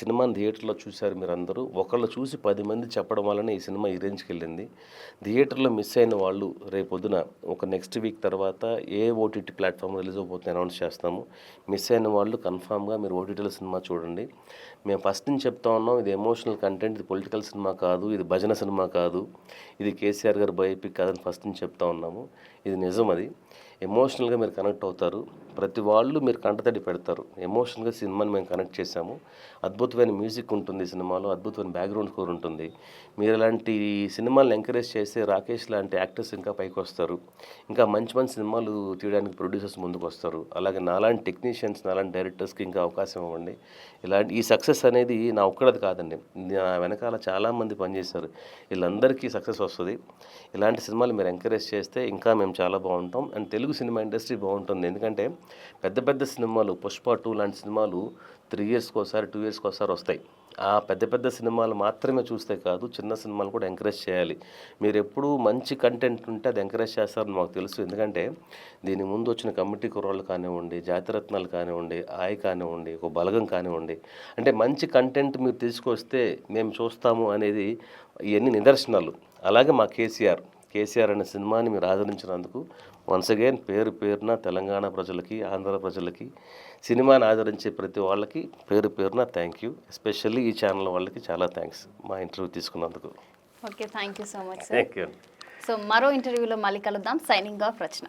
సినిమాని థియేటర్లో చూశారు మీరు అందరూ. ఒకళ్ళు చూసి 10 మంది చెప్పడం వల్లనే ఈ సినిమా ఈ రేంజ్కి వెళ్ళింది. థియేటర్లో మిస్ అయిన వాళ్ళు రేపొద్దున ఒక నెక్స్ట్ వీక్ తర్వాత ఏ ఓటీటీ ప్లాట్ఫామ్ రిలీజ్ అవబోతుంది అనౌన్స్ చేస్తాము. మిస్ అయిన వాళ్ళు కన్ఫామ్గా మీరు ఓటీటీలో సినిమా చూడండి. మేము ఫస్ట్ నుంచి చెప్తా ఉన్నాం, ఇది ఎమోషనల్ కంటెంట్, ఇది పొలిటికల్ సినిమా కాదు, ఇది భజన సినిమా కాదు, ఇది కేసీఆర్ గారు బయోపిక్ కాదని ఫస్ట్ నుంచి చెప్తా ఉన్నాము. ఇది నిజం. అది ఎమోషనల్గా మీరు కనెక్ట్ అవుతారు. ప్రతి వాళ్ళు మీరు కంటతడి పెడతారు. ఎమోషనల్గా సినిమాని మేము కనెక్ట్ చేశాము. అద్భుతమైన మ్యూజిక్ ఉంటుంది ఈ సినిమాలో, అద్భుతమైన బ్యాక్గ్రౌండ్ స్కోర్ ఉంటుంది. మీరు ఇలాంటి సినిమాలను ఎంకరేజ్ చేస్తే రాకేష్ లాంటి యాక్టర్స్ ఇంకా పైకి వస్తారు. ఇంకా మంచి మంచి సినిమాలు తీయడానికి ప్రొడ్యూసర్స్ ముందుకు వస్తారు. అలాగే నాలాంటి టెక్నీషియన్స్, నాలాంటి డైరెక్టర్స్కి ఇంకా అవకాశం ఇవ్వండి. ఇలాంటి ఈ సక్సెస్ అనేది నా ఒక్కడది కాదండి, నా వెనకాల చాలామంది పనిచేశారు. వీళ్ళందరికీ సక్సెస్ వస్తుంది. ఇలాంటి సినిమాలు మీరు ఎంకరేజ్ చేస్తే ఇంకా మేము చాలా బాగుంటాం. అండ్ తెలుగు సినిమా ఇండస్ట్రీ బాగుంటుంది. ఎందుకంటే పెద్ద పెద్ద సినిమాలు పుష్ప 2 లాంటి సినిమాలు 3 ఇయర్స్కి ఒకసారి 2 ఇయర్స్కి ఒకసారి వస్తాయి. ఆ పెద్ద పెద్ద సినిమాలు మాత్రమే చూస్తే కాదు, చిన్న సినిమాలు కూడా ఎంకరేజ్ చేయాలి. మీరు ఎప్పుడూ మంచి కంటెంట్ ఉంటే అది ఎంకరేజ్ చేస్తారని మాకు తెలుసు. ఎందుకంటే దీని ముందు వచ్చిన కమిటీ కుర్రాళ్ళు కానివ్వండి, జాతిరత్నాలు కానివ్వండి, ఆయ్ కానివ్వండి, ఒక బలగం కానివ్వండి, అంటే మంచి కంటెంట్ మీరు తీసుకొస్తే మేము చూస్తాము అనేది ఇవన్నీ నిదర్శనాలు. అలాగే మా కేసీఆర్ అనే సినిమాని మీరు ఆదరించినందుకు వన్స్ అగైన్ పేరున తెలంగాణ ప్రజలకి, ఆంధ్ర ప్రజలకి, సినిమాని ఆదరించే ప్రతి వాళ్ళకి పేరున థ్యాంక్ యూ. ఎస్పెషల్లీ ఈ ఛానల్ వాళ్ళకి చాలా థ్యాంక్స్ మా ఇంటర్వ్యూ తీసుకున్నందుకు. Okay, thank you so much sir. Thank you. So మరో ఇంటర్వ్యూలో మళ్ళీ కలుద్దాం. సైనింగ్ ఆఫ్ రచన.